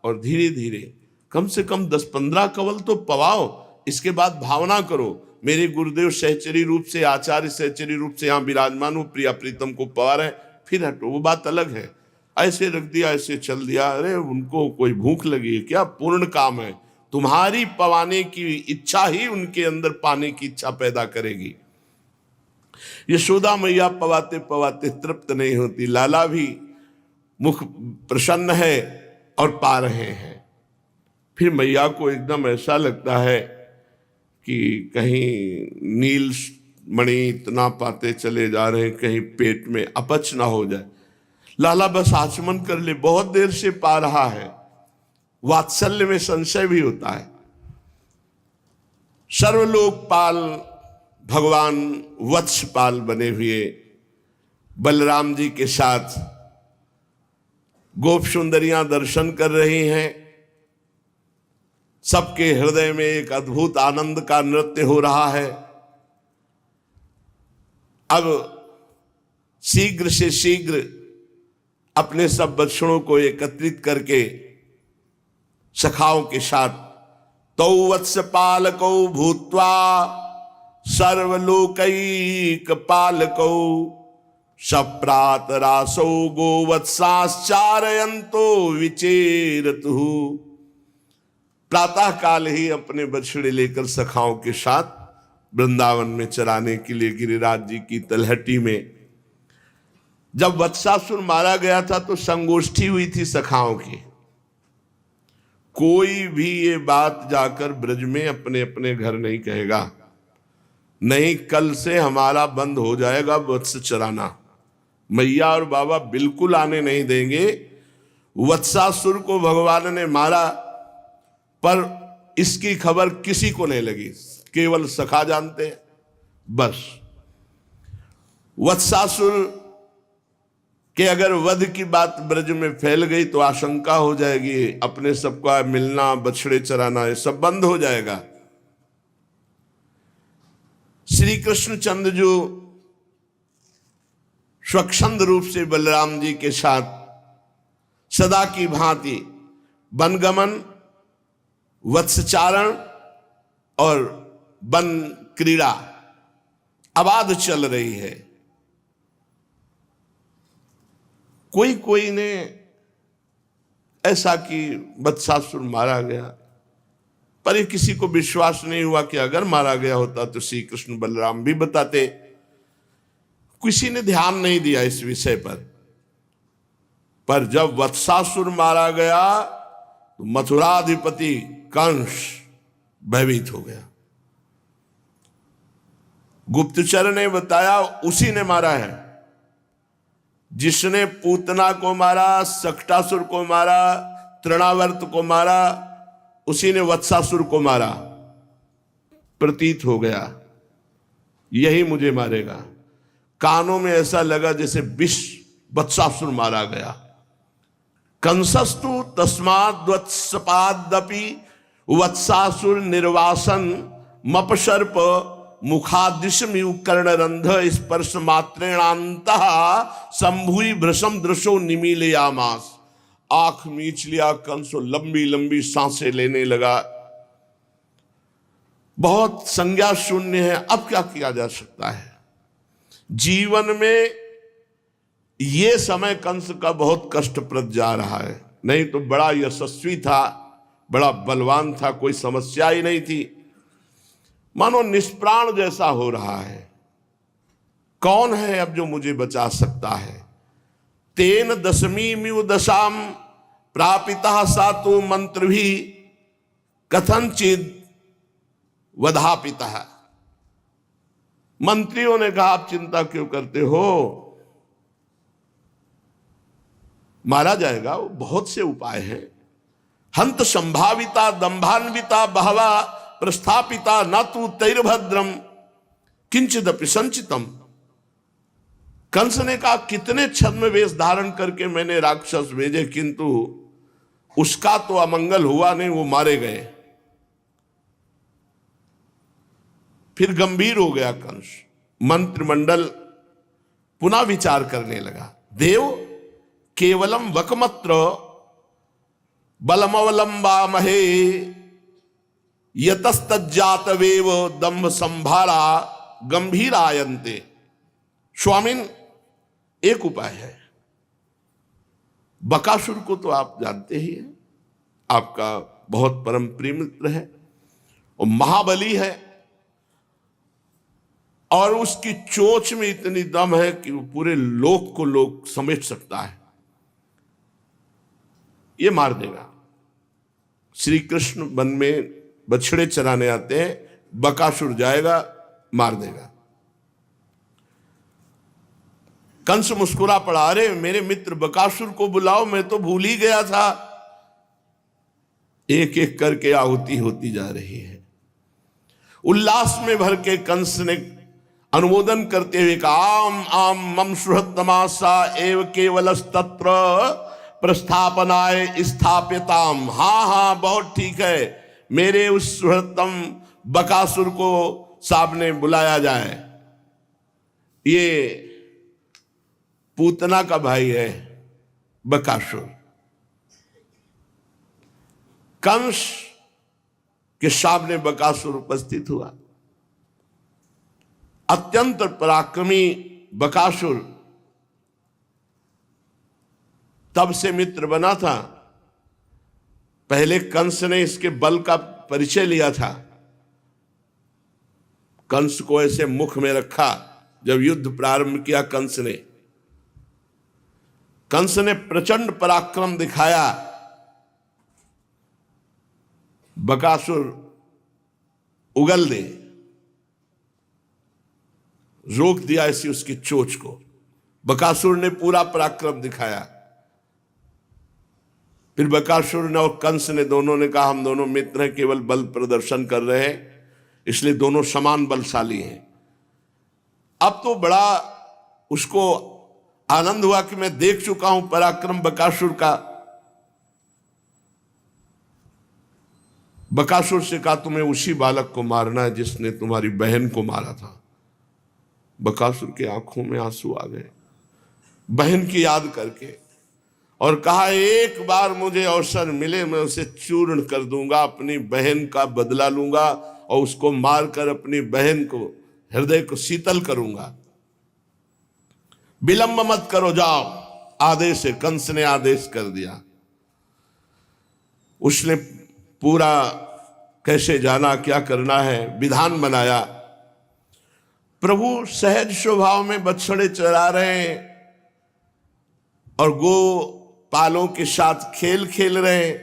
और धीरे धीरे कम से कम 10-15 कवल तो पवाओ। इसके बाद भावना करो मेरे गुरुदेव सहचरी रूप से, आचार्य सहचरी रूप से यहाँ विराजमान हो, प्रिया प्रीतम को पवा रहे, फिर हटो, वो बात अलग है। ऐसे रख दिया, ऐसे चल दिया, अरे उनको कोई भूख लगी है क्या? पूर्ण काम है, तुम्हारी पवाने की इच्छा ही उनके अंदर पाने की इच्छा पैदा करेगी। यशोदा मैया पवाते पवाते तृप्त नहीं होती, लाला भी मुख प्रसन्न है और पा रहे हैं। फिर मैया को एकदम ऐसा लगता है कि कहीं नील मणि इतना पाते चले जा रहे हैं, कहीं पेट में अपच ना हो जाए। लाला बस आचमन कर ले, बहुत देर से पा रहा है, वात्सल्य में संशय भी होता है। सर्वलोकपाल भगवान वत्सपाल बने हुए बलराम जी के साथ गोप सुंदरियां दर्शन कर रही हैं। सबके हृदय में एक अद्भुत आनंद का नृत्य हो रहा है। अब शीघ्र से शीघ्र अपने सब बच्चों को एकत्रित करके सखाओं के साथ तौ वत्स पालकौ भूत्वा सर्वलोकैक पालकौ सप्रात रासौ गोवत्साश्चारयन्तो विचेरतु। प्रातः काल ही अपने बछड़े लेकर सखाओं के साथ वृंदावन में चराने के लिए गिरिराज जी की तलहटी में, जब वत्सासुर मारा गया था तो संगोष्ठी हुई थी सखाओं की। कोई भी ये बात जाकर ब्रज में अपने अपने घर नहीं कहेगा, नहीं कल से हमारा बंद हो जाएगा वत्स चराना। मैया और बाबा बिल्कुल आने नहीं देंगे। वत्सासुर को भगवान ने मारा, पर इसकी खबर किसी को नहीं लगी, केवल सखा जानते हैं। बस वत्सासुर के अगर वध की बात ब्रज में फैल गई तो आशंका हो जाएगी, अपने सबका मिलना, बछड़े चराना, ये सब बंद हो जाएगा। श्री कृष्ण चंद्र जो स्वच्छंद रूप से बलराम जी के साथ सदा की भांति वनगमन, वत्सचारण और वन क्रीड़ा अबाध चल रही है। कोई कोई ने ऐसा कि वत्सासुर मारा गया, पर किसी को विश्वास नहीं हुआ कि अगर मारा गया होता तो श्री कृष्ण बलराम भी बताते। किसी ने ध्यान नहीं दिया इस विषय पर जब वत्सासुर मारा गया तो मथुराधिपति कंस भयभीत हो गया। गुप्तचर ने बताया उसी ने मारा है, जिसने पूतना को मारा, सक्टासुर को मारा, तृणावर्त को मारा, उसी ने वत्सासुर को मारा। प्रतीत हो गया यही मुझे मारेगा। कानों में ऐसा लगा जैसे विष वत्सासुर मारा गया। कंसस्तु तस्माद् वत्सपादपि वत्सासुर निर्वासन मपसर्प मुखादिशमिव कर्णरंध स्पर्श मात्रेणान्तः संभुई भृशम दृशो निमीलयामास। आंख मीच लिया कंस, लंबी लंबी सांसें लेने लगा। बहुत संज्ञा शून्य है। अब क्या किया जा सकता है? जीवन में ये समय कंस का बहुत कष्टप्रद जा रहा है। नहीं तो बड़ा यशस्वी था, बड़ा बलवान था, कोई समस्या ही नहीं थी। मानो निष्प्राण जैसा हो रहा है। कौन है अब जो मुझे बचा सकता है? तेन दशमीमिव दशाम प्रापिता सातु मंत्र भी कथनचिद वधापिता। मंत्रियों ने कहा आप चिंता क्यों करते हो, मारा जाएगा, वो बहुत से उपाय हैं। हंत संभाविता दंभान्विता बहवा प्रस्थापिता न तू तैर्भद्रम किंचिदपि संचितम। कंस ने कहा कितने छद्म वेश धारण करके मैंने राक्षस भेजे, किंतु उसका तो अमंगल हुआ नहीं, वो मारे गए। फिर गंभीर हो गया कंस। मंत्रिमंडल पुनः विचार करने लगा। देव केवलम वकमत्र बलमवलंबामहे यतस्तज्जातवेव दंभ संभारा गंभीरायन्ते। स्वामिन, एक उपाय है। बकासुर को तो आप जानते ही हैं, आपका बहुत परम प्रिय मित्र है और महाबली है, और उसकी चोंच में इतनी दम है कि वो पूरे लोक को लोक समेट सकता है। ये मार देगा। श्री कृष्ण वन में बछड़े चराने आते हैं, बकासुर जाएगा, मार देगा। कंस मुस्कुरा पड़ा, अरे मेरे मित्र बकासुर को बुलाओ, मैं तो भूल ही गया था। एक एक करके आहुति होती जा रही है। उल्लास में भर के कंस ने अनुमोदन करते हुए कहा, आम आम मम सुहृतमासा एव केवलस्तत्र प्रस्थापनाय स्थाप्यताम। हाँ हाँ, बहुत ठीक है, मेरे उस सुहृतम बकासुर को सामने बुलाया जाए। ये पूतना का भाई है बकासुर। कंस के सामने बकासुर उपस्थित हुआ। अत्यंत पराक्रमी बकासुर तब से मित्र बना था। पहले कंस ने इसके बल का परिचय लिया था। कंस को ऐसे मुख में रखा जब युद्ध प्रारंभ किया। कंस ने प्रचंड पराक्रम दिखाया। बकासुर उगल दे, रोक दिया ऐसी उसकी चोंच को। बकासुर ने पूरा पराक्रम दिखाया। फिर बकासुर ने और कंस ने दोनों ने कहा, हम दोनों मित्र हैं, केवल बल प्रदर्शन कर रहे हैं, इसलिए दोनों समान बलशाली हैं। अब तो बड़ा उसको आनंद हुआ कि मैं देख चुका हूं पराक्रम बकासुर का। बकासुर से कहा, तुम्हें उसी बालक को मारना है जिसने तुम्हारी बहन को मारा था। बकासुर की आंखों में आंसू आ गए बहन की याद करके, और कहा, एक बार मुझे अवसर मिले मैं उसे चूर्ण कर दूंगा, अपनी बहन का बदला लूंगा और उसको मारकर अपनी बहन को, हृदय को शीतल करूंगा। विलंब मत करो, जाओ। आदेश है, कंस ने आदेश कर दिया। उसने पूरा कैसे जाना, क्या करना है, विधान बनाया। प्रभु सहज स्वभाव में बछड़े चरा रहे हैं और गो पालों के साथ खेल खेल रहे हैं।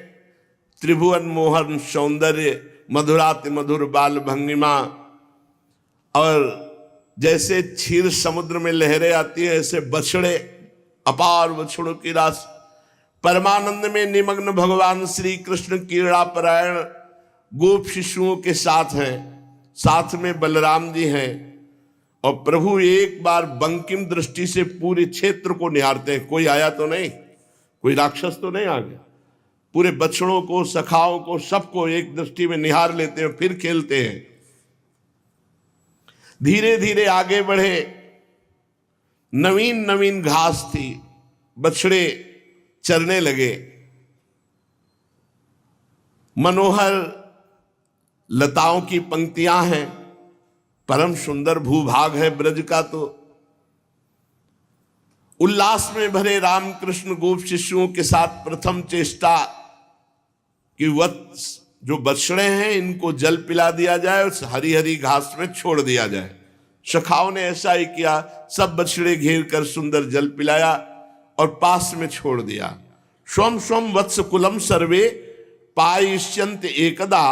त्रिभुवन मोहन सौंदर्य, मधुराति मधुर बाल भंगिमा, और जैसे क्षीर समुद्र में लहरें आती है, ऐसे बछड़े, अपार बछड़ों की राशि। परमानंद में निमग्न भगवान श्री कृष्ण क्रीड़ापरायण गोप शिशुओं के साथ हैं, साथ में बलराम जी हैं। और प्रभु एक बार बंकिम दृष्टि से पूरे क्षेत्र को निहारते हैं। कोई आया तो नहीं, कोई राक्षस तो नहीं आ गया। पूरे बछड़ों को, सखाओं को, सबको एक दृष्टि में निहार लेते हैं, फिर खेलते हैं। धीरे धीरे आगे बढ़े। नवीन नवीन घास थी, बछड़े चरने लगे। मनोहर लताओं की पंक्तियां हैं, परम सुंदर भूभाग है ब्रज का। तो उल्लास में भरे रामकृष्ण गोप शिष्यों के साथ प्रथम चेष्टा कि वत्स जो बछड़े हैं इनको जल पिला दिया जाए और हरी हरी घास में छोड़ दिया जाए। सखाओं ने ऐसा ही किया, सब बछड़े घेर कर सुंदर जल पिलाया और पास में छोड़ दिया। स्वम स्वम वत्स कुलम सर्वे पायिष्यन्त एकदा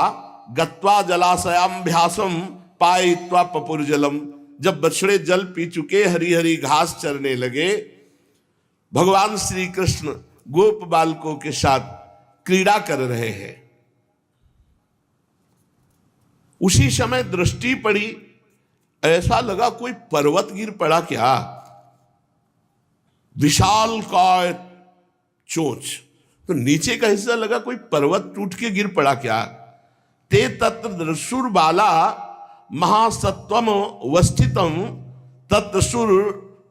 गत्वा जलाशयाभ्यासम पायित्वा पपुर्जलम। जब बछड़े जल पी चुके, हरी हरी घास चरने लगे, भगवान श्री कृष्ण गोप बालकों के साथ क्रीड़ा कर रहे हैं। उसी समय दृष्टि पड़ी, ऐसा लगा कोई पर्वत गिर पड़ा क्या। विशाल काय चोंच, तो नीचे का हिस्सा लगा कोई पर्वत टूट के गिर पड़ा क्या। ते तत्र दृशुर बाला महासत्वम वस्थितम तत्सुर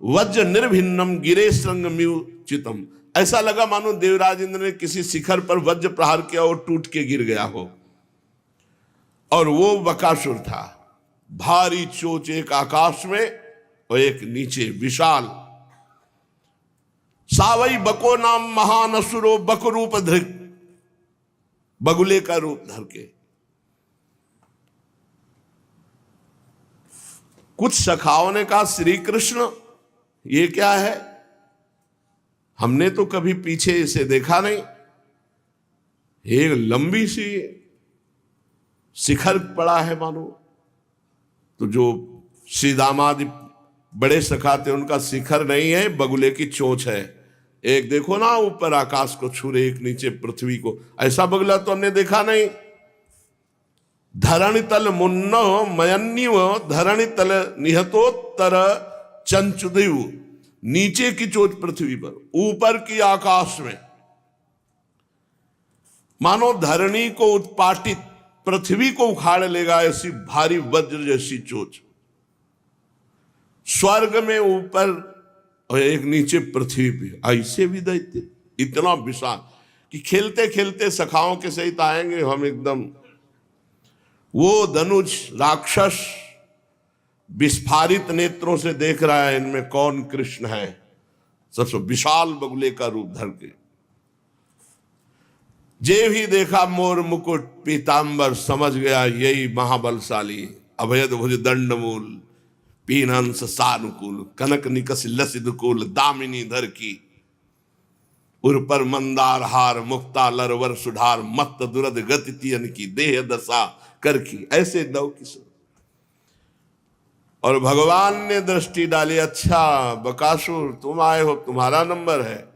वज्र निर्भिन्नम गिरे श्रृंगम्युचितम। ऐसा लगा मानो देवराज इंद्र ने किसी शिखर पर वज्र प्रहार किया और टूट के गिर गया हो। और वो बकासुर था, भारी चोच, एक आकाश में और एक नीचे, विशाल। सावई बको नाम महान असुरो बक रूप धृक, बगुले का रूप धर के। कुछ सखाओं ने कहा श्री कृष्ण ये क्या है, हमने तो कभी पीछे इसे देखा नहीं, एक लंबी सी शिखर पड़ा है मानो। तो जो श्री दामादि बड़े सखा थे उनका शिखर नहीं है, बगुले की चोंच है। एक देखो ना ऊपर आकाश को छू रहे, एक नीचे पृथ्वी को, ऐसा बगुला तो हमने देखा नहीं। धरणि तल मुन्नो मयन्निव धरणि तल निहतोत्तर चंचुदेव, नीचे की चोट पृथ्वी पर, ऊपर की आकाश में। मानो धरणी को उत्पाटित, पृथ्वी को उखाड़ लेगा ऐसी भारी वज्र जैसी चोच। स्वर्ग में ऊपर और एक नीचे पृथ्वी पे, ऐसे भी दैत्य इतना विशाल कि खेलते खेलते सखाओं के सहित आएंगे हम एकदम। वो धनुष राक्षस विस्फारित नेत्रों से देख रहा है इनमें कौन कृष्ण है, सबसे विशाल बगुले का रूप धर के। जे भी देखा मोर मुकुट पीतांबर, समझ गया यही महाबलशाली। अभयद भुज दंडमूल पीनंस सानुकूल, कनक निकस लसिद कुल दामिनी धर की। उर पर मंदार हार मुक्ता लरवर सुधार, मत दुरद गति तियन की देह दशा कर की। ऐसे नव किशोर। और भगवान ने दृष्टि डाली, अच्छा बकासुर तुम आए हो, तुम्हारा नंबर है।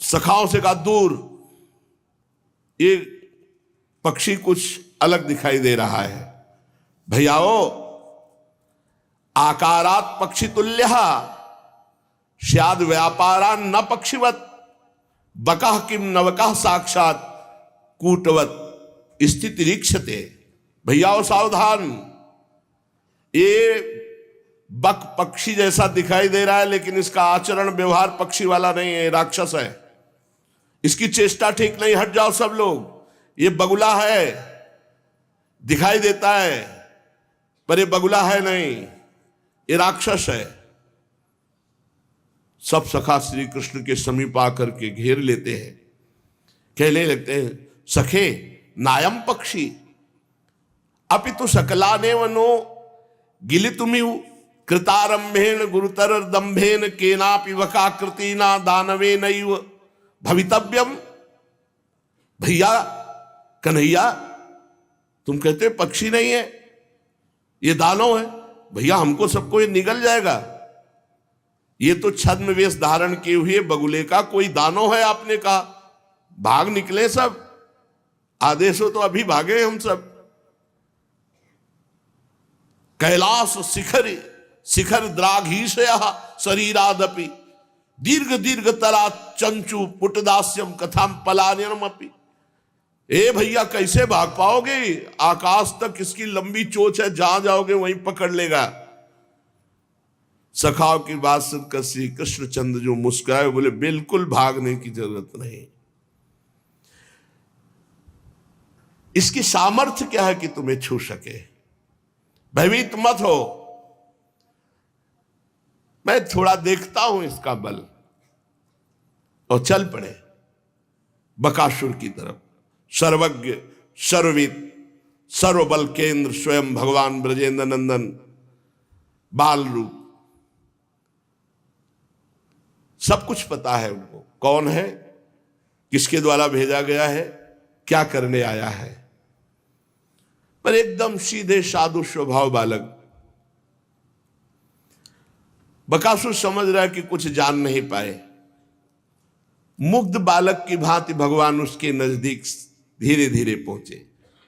सखाओं से कहा दूर, ये पक्षी कुछ अलग दिखाई दे रहा है। भैयाओ आकारात पक्षी तुल्य स्याद व्यापारा न पक्षिवत, बकः किम नवकः साक्षात कूटवत स्थिति रीक्षते। भैयाओ सावधान, ये बक पक्षी जैसा दिखाई दे रहा है लेकिन इसका आचरण व्यवहार पक्षी वाला नहीं है, राक्षस है। इसकी चेष्टा ठीक नहीं, हट जाओ सब लोग। ये बगुला है, दिखाई देता है पर ये बगुला है नहीं, ये राक्षस है। सब सखा श्री कृष्ण के समीप आकर के घेर लेते हैं, कहने लगते हैं सखे नायम पक्षी अपितु सकलाने वनो गिलितुमिव कृतारंभेन गुरुतर दंभेन केनापि वकाकृतिना दानवे नैव भवितव्यम। भैया कन्हैया तुम कहते पक्षी नहीं है, ये दानव है। भैया हमको सबको ये निगल जाएगा। ये तो छद्म वेश धारण किए हुए बगुले का कोई दानव है, आपने कहा भाग निकले सब। आदेश हो तो अभी भागे हम सब। कैलाश शिखर शिखर द्राघीशया शरीरादपि दीर्घ दीर्घ तरा चंचु पुटदास्यम कथाम पलायनम अपि। ए भैया कैसे भाग पाओगे, आकाश तक इसकी लंबी चोंच है, जहां जाओगे वहीं पकड़ लेगा। सखाओं की बात सुनकर श्री कृष्णचंद्र जो मुस्कुराए, बोले बिल्कुल भागने की जरूरत नहीं। इसकी सामर्थ्य क्या है कि तुम्हें छू सके, भयभीत मत हो, मैं थोड़ा देखता हूं इसका बल। और चल पड़े बकासुर की तरफ। सर्वज्ञ सर्वविद सर्वबल केंद्र स्वयं भगवान ब्रजेंद्र नंदन बाल रूप, सब कुछ पता है उनको, कौन है, किसके द्वारा भेजा गया है, क्या करने आया है। पर एकदम सीधे साधु स्वभाव बालक। बकासुर समझ रहा है कि कुछ जान नहीं पाए। मुग्ध बालक की भांति भगवान उसके नजदीक धीरे धीरे पहुंचे।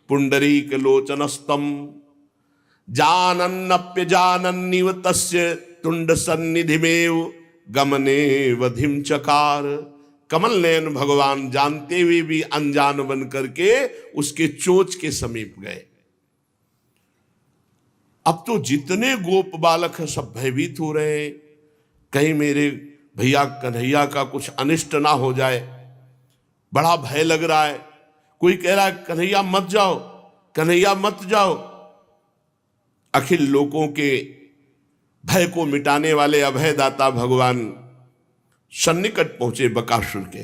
पुंडरीक लोचनस्तम जानन्नप्य जानन्निव तस्य तुंड सन्निधिमेव गमने वधिम चकार। कमल नयन भगवान जानते हुए भी अनजान बन करके उसके चोंच के समीप गए। अब तो जितने गोप बालक हैं सब भयभीत हो रहे हैं, कहीं मेरे भैया कन्हैया का कुछ अनिष्ट ना हो जाए, बड़ा भय लग रहा है। कोई कह रहा है कन्हैया मत जाओ, कन्हैया मत जाओ। अखिल लोगों के भय को मिटाने वाले अभयदाता भगवान सन्निकट पहुंचे बकासुर के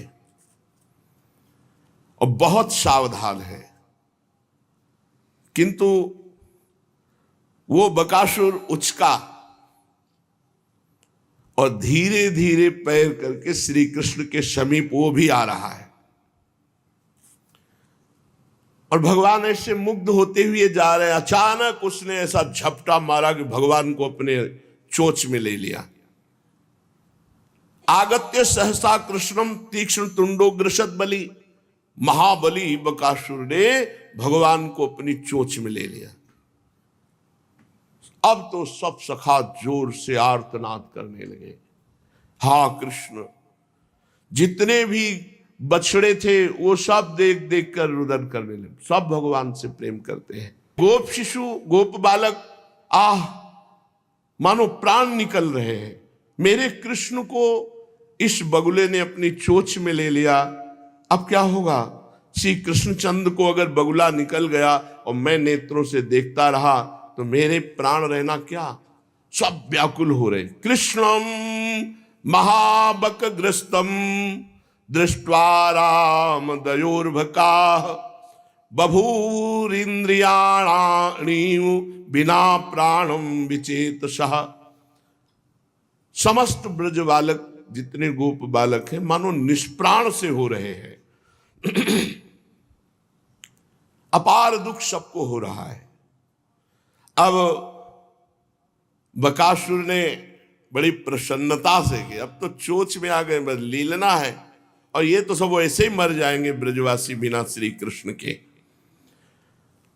और बहुत सावधान है, किंतु वो बकासुर उचका और धीरे धीरे पैर करके श्री कृष्ण के समीप वो भी आ रहा है। और भगवान ऐसे मुग्ध होते हुए जा रहे हैं, अचानक उसने ऐसा झपटा मारा कि भगवान को अपने चोंच में ले लिया। आगत्य सहसा कृष्णम तीक्ष्ण तुंडोग्रसत बलि, महाबली बकासुर ने भगवान को अपनी चोंच में ले लिया। अब तो सब सखा जोर से आर्तनाद करने लगे, हा कृष्ण। जितने भी बछड़े थे वो सब देख देख कर रुदन करने लगे, सब भगवान से प्रेम करते हैं। गोप शिशु, गोप बालक, आह मानो प्राण निकल रहे हैं। मेरे कृष्ण को इस बगुले ने अपनी चोंच में ले लिया, अब क्या होगा? श्री कृष्णचंद्र को अगर बगुला निकल गया और मैं नेत्रों से देखता रहा तो मेरे प्राण रहना क्या? सब व्याकुल हो रहे। कृष्णम महाबकग्रस्तम दृष्ट्वा राम दयोर्भका बभूरिंद्रियाणी बिना प्राणम विचेतसः। समस्त ब्रज बालक जितने गोप बालक हैं मानो निष्प्राण से हो रहे हैं। अपार दुख सबको हो रहा है। अब बकासुर ने बड़ी प्रसन्नता से कि अब तो चोंच में आ गए, बस लीलना है, और ये तो सब ऐसे ही मर जाएंगे ब्रजवासी बिना श्री कृष्ण के।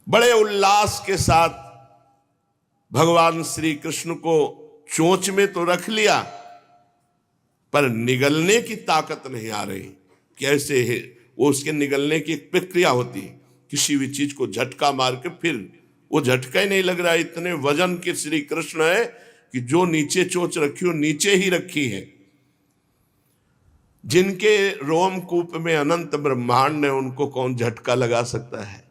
बड़े उल्लास के साथ भगवान श्री कृष्ण को चोंच में तो रख लिया, पर निगलने की ताकत नहीं आ रही। कैसे है वो? उसके निगलने की एक प्रक्रिया होती है, किसी भी चीज को झटका मार के फिर वो झटका ही नहीं लग रहा है। इतने वजन के श्री कृष्ण है कि जो नीचे चोंच रखी हो नीचे ही रखी है। जिनके रोमकूप में अनंत ब्रह्मांड है उनको कौन झटका लगा सकता है?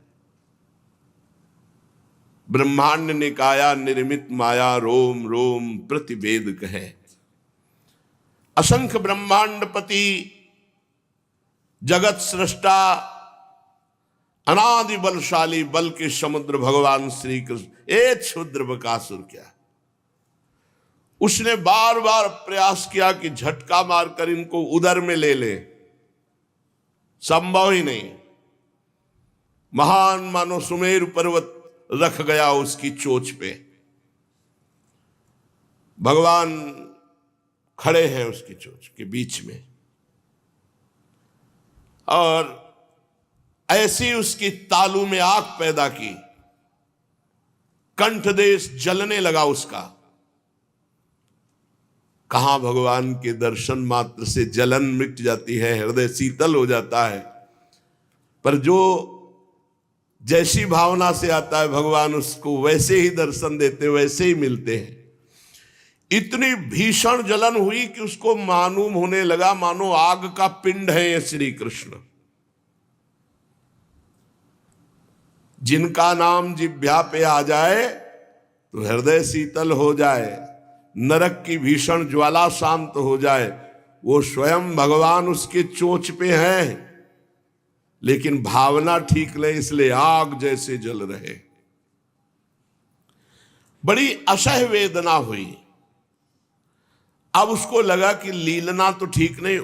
ब्रह्मांड निकाया निर्मित माया रोम रोम प्रतिवेद कहे। असंख्य ब्रह्मांडपति जगत सृष्टा अनादि बलशाली बल के समुद्र भगवान श्री कृष्ण, एक क्षुद्र बकासुर क्या, उसने बार बार प्रयास किया कि झटका मारकर इनको उदर में ले ले, संभव ही नहीं। महान मानो सुमेरु पर्वत रख गया उसकी चोंच पे। भगवान खड़े हैं उसकी चोंच के बीच में, और ऐसी उसकी तालू में आग पैदा की, कंठ देश जलने लगा उसका। कहां भगवान के दर्शन मात्र से जलन मिट जाती है, हृदय शीतल हो जाता है। पर जो जैसी भावना से आता है भगवान उसको वैसे ही दर्शन देते, वैसे ही मिलते हैं। इतनी भीषण जलन हुई कि उसको मालूम होने लगा मानो आग का पिंड है ये श्री कृष्ण। जिनका नाम जिह्वा पे आ जाए तो हृदय शीतल हो जाए, नरक की भीषण ज्वाला शांत हो जाए, वो स्वयं भगवान उसके चोंच पे है, लेकिन भावना ठीक नहीं, इसलिए आग जैसे जल रहे। बड़ी असह्य वेदना हुई। अब उसको लगा कि लीलना तो ठीक नहीं,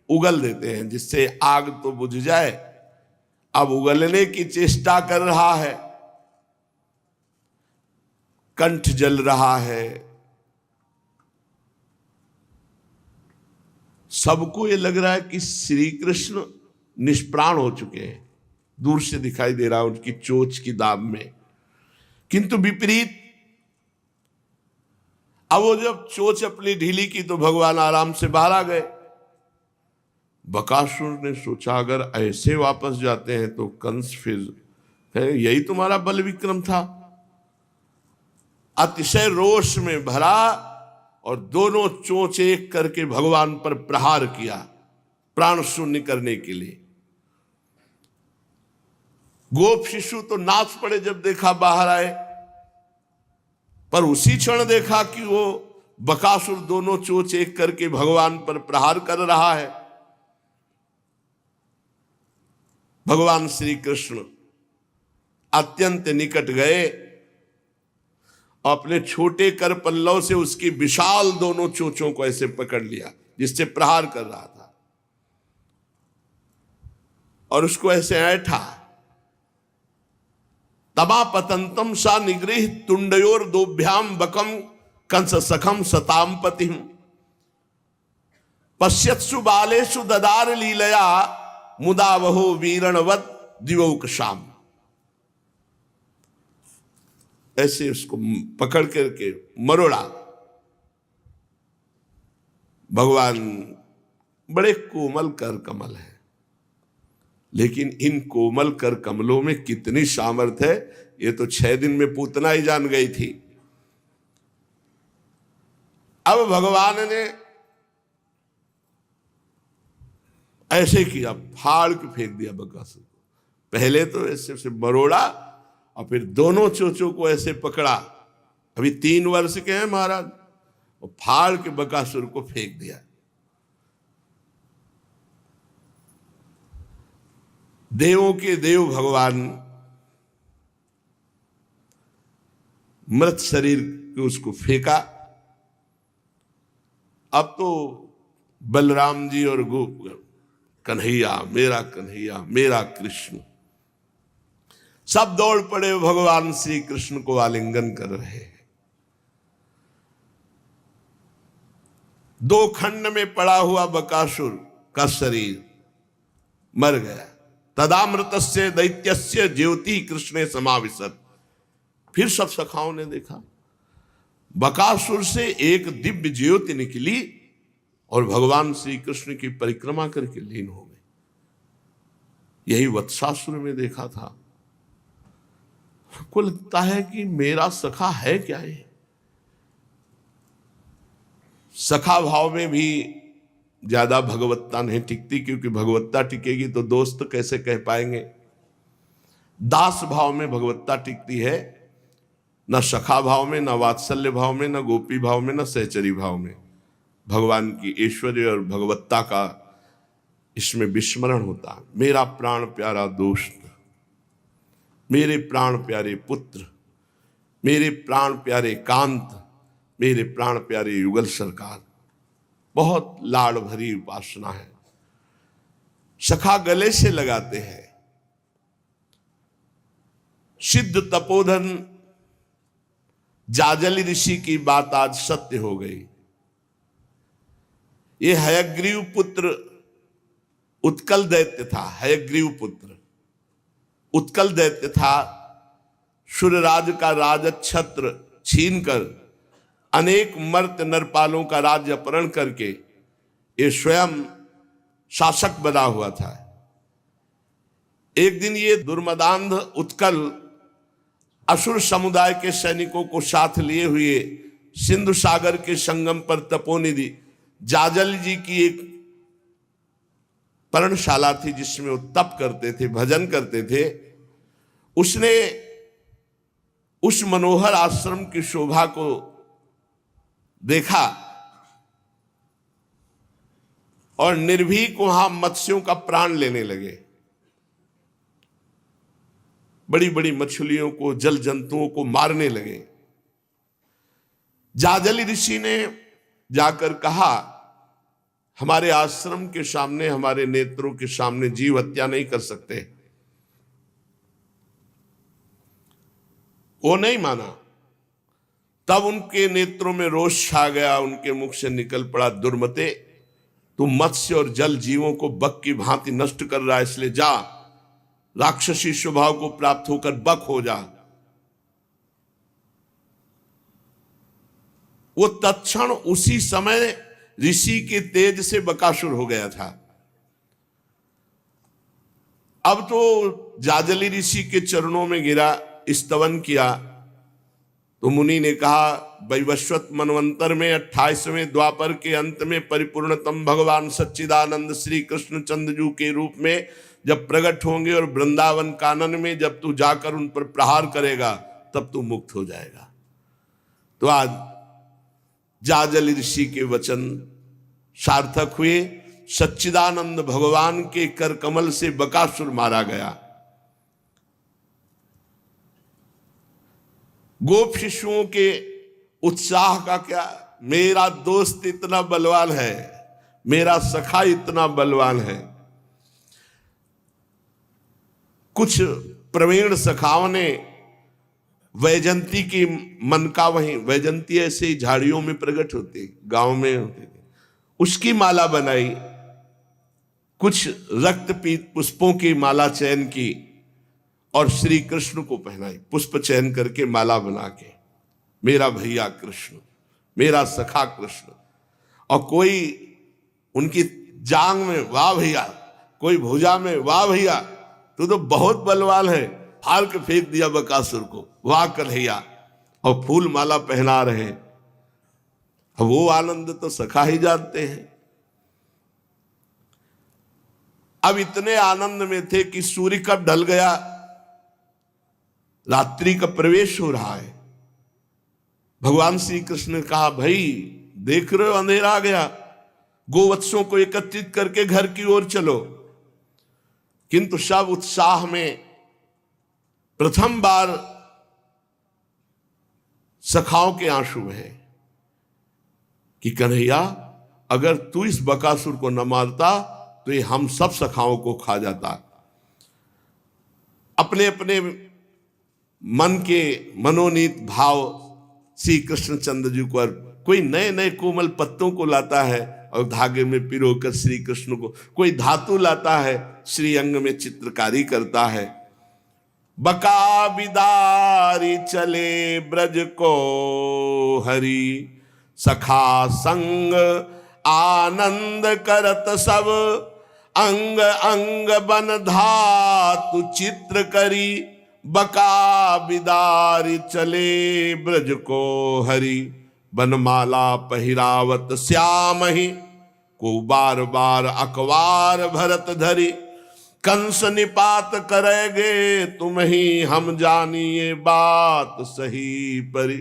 उगल देते हैं जिससे आग तो बुझ जाए। अब उगलने की चेष्टा कर रहा है, कंठ जल रहा है। सबको ये लग रहा है कि श्री कृष्ण निष्प्राण हो चुके हैं, दूर से दिखाई दे रहा है उनकी चोंच की दाब में। किंतु विपरीत, अब वो जब चोंच अपनी ढीली की तो भगवान आराम से बाहर आ गए। बकासुर ने सोचा अगर ऐसे वापस जाते हैं तो कंस फिर यही तुम्हारा बल विक्रम था। अतिशय रोष में भरा और दोनों चोंच एक करके भगवान पर प्रहार किया, प्राण शून्य करने के लिए। गोप शिशु तो नाच पड़े जब देखा बाहर आए, पर उसी क्षण देखा कि वो बकासुर दोनों चोंच एक करके भगवान पर प्रहार कर रहा है। भगवान श्री कृष्ण अत्यंत निकट गए, अपने छोटे कर पल्लव से उसकी विशाल दोनों चोंचों को ऐसे पकड़ लिया जिससे प्रहार कर रहा था, और उसको ऐसे ऐठा। तमा पतंतम सा निगृह तुंडयोर दोभ्याम बकम कंस सखम सताम पतिम पश्यत्सु बालेषु ददार लीलया मुदा वहो वीरणवत दिवौकशाम। ऐसे उसको पकड़ करके मरोड़ा। भगवान बड़े कोमल कर कमल है, लेकिन इन कोमल कर कमलों में कितनी सामर्थ्य है, ये तो 6 दिन में पूतना ही जान गई थी। अब भगवान ने ऐसे किया, फाड़ के फेंक दिया बकासुर को। पहले तो ऐसे से मरोड़ा और फिर दोनों चोंचों को ऐसे पकड़ा। अभी 3 वर्ष के हैं महाराज, और फाड़ के बकासुर को फेंक दिया। देवों के देव भगवान मृत शरीर को उसको फेंका। अब तो बलराम जी और गोप कन्हैया मेरा कृष्ण सब दौड़ पड़े, भगवान श्री कृष्ण को आलिंगन कर रहे हैं। 2 खंड में पड़ा हुआ बकासुर का शरीर मर गया। तदामृतस्य दैत्यस्य ज्योति कृष्णे समाविशत। फिर सब सखाओं ने देखा बकासुर से एक दिव्य ज्योति निकली और भगवान श्री कृष्ण की परिक्रमा करके लीन हो गई। यही वत्सासुर में देखा था। को लगता है कि मेरा सखा है क्या ये? सखा भाव में भी ज्यादा भगवत्ता नहीं टिकती, क्योंकि भगवत्ता टिकेगी तो दोस्त कैसे कह पाएंगे। दास भाव में भगवत्ता टिकती है, न सखा भाव में, न वात्सल्य भाव में, न गोपी भाव में, न सहचरी भाव में। भगवान की ऐश्वर्य और भगवत्ता का इसमें विस्मरण होता है। मेरा प्राण प्यारा दोस्त, मेरे प्राण प्यारे पुत्र, मेरे प्राण प्यारे कांत, मेरे प्राण प्यारे युगल सरकार, बहुत लाड़ भरी उपासना है। सखा गले से लगाते हैं। सिद्ध तपोधन जाजली ऋषि की बात आज सत्य हो गई। ये हयग्रीव पुत्र उत्कल दैत्य था। हयग्रीव पुत्र उत्कल दैत्य था। सूर्यराज का राजछत्र छीनकर अनेक मर्त नरपालों का राज्य अपहरण करके ये स्वयं शासक बना हुआ था। एक दिन ये दुर्मदांध उत्कल असुर समुदाय के सैनिकों को साथ लिए हुए सिंधु सागर के संगम पर तपोनिधि जाजल जी की एक पर्णशाला थी जिसमें वो तप करते थे, भजन करते थे। उसने उस मनोहर आश्रम की शोभा को देखा और निर्भीक वहां मत्स्यों का प्राण लेने लगे। बड़ी बड़ी मछलियों को, जल जंतुओं को मारने लगे। जाजली ऋषि ने जाकर कहा, हमारे आश्रम के सामने, हमारे नेत्रों के सामने जीव हत्या नहीं कर सकते। वो नहीं माना। तब उनके नेत्रों में रोष छा गया। उनके मुख से निकल पड़ा, दुर्मते, तू मत्स्य और जल जीवों को बक की भांति नष्ट कर रहा है, इसलिए जा, राक्षसी स्वभाव को प्राप्त होकर बक हो जा। वो तत्क्षण उसी समय ऋषि के तेज से बकासुर हो गया था। अब तो जाजली ऋषि के चरणों में गिरा, स्तवन किया तो मुनि ने कहा, वैवस्वत मनवंतर में 28वें द्वापर के अंत में परिपूर्णतम भगवान सच्चिदानंद श्री कृष्ण चंद्रजू के रूप में जब प्रकट होंगे और वृंदावन कानन में जब तू जाकर उन पर प्रहार करेगा तब तू मुक्त हो जाएगा। तो आज जाजल ऋषि के वचन सार्थक हुए। सच्चिदानंद भगवान के कर कमल से बकासुर मारा गया। गोप शिशुओं के उत्साह का क्या, मेरा दोस्त इतना बलवान है, मेरा सखा इतना बलवान है। कुछ प्रवीण सखाओं ने वैजंती की मन का, वहीं वैजंती ऐसे ही झाड़ियों में प्रकट होती, गांव में होती, उसकी माला बनाई। कुछ रक्तपीत पुष्पों की माला चयन की और श्री कृष्ण को पहनाई, पुष्प चयन करके माला बना के, मेरा भैया कृष्ण, मेरा सखा कृष्ण। और कोई उनकी जांग में वाह भैया, कोई भुजा में वाह भैया, तू तो बहुत बलवान है, फाड़ के फेंक दिया बकासुर को, वाह कन्हैया, और फूल माला पहना रहे हैं। अब वो आनंद तो सखा ही जानते हैं। अब इतने आनंद में थे कि सूर्य कब ढल गया, रात्रि का प्रवेश हो रहा है। भगवान श्री कृष्ण ने कहा, भाई देख रहे हो अंधेरा आ गया, गोवत्सों को एकत्रित करके घर की ओर चलो। किंतु सब उत्साह में प्रथम बार सखाओं के आंसू बहे कि कन्हैया, अगर तू इस बकासुर को न मारता तो ये हम सब सखाओं को खा जाता। अपने अपने मन के मनोनीत भाव श्री कृष्ण चंद्र जी को, कोई नए नए कोमल पत्तों को लाता है और धागे में पिरोकर श्री कृष्ण को, कोई धातु लाता है, श्री अंग में चित्रकारी करता है। बका बिदारी चले ब्रज को हरि, सखा संग आनंद करत सब, अंग अंग बन धातु चित्र करी, बका बिदारी चले ब्रज को हरि, बनमाला पहिरावत श्याम ही, को बार बार अकवार भरत धरी, कंस निपात करेगे तुम ही, हम जानिए बात सही परी।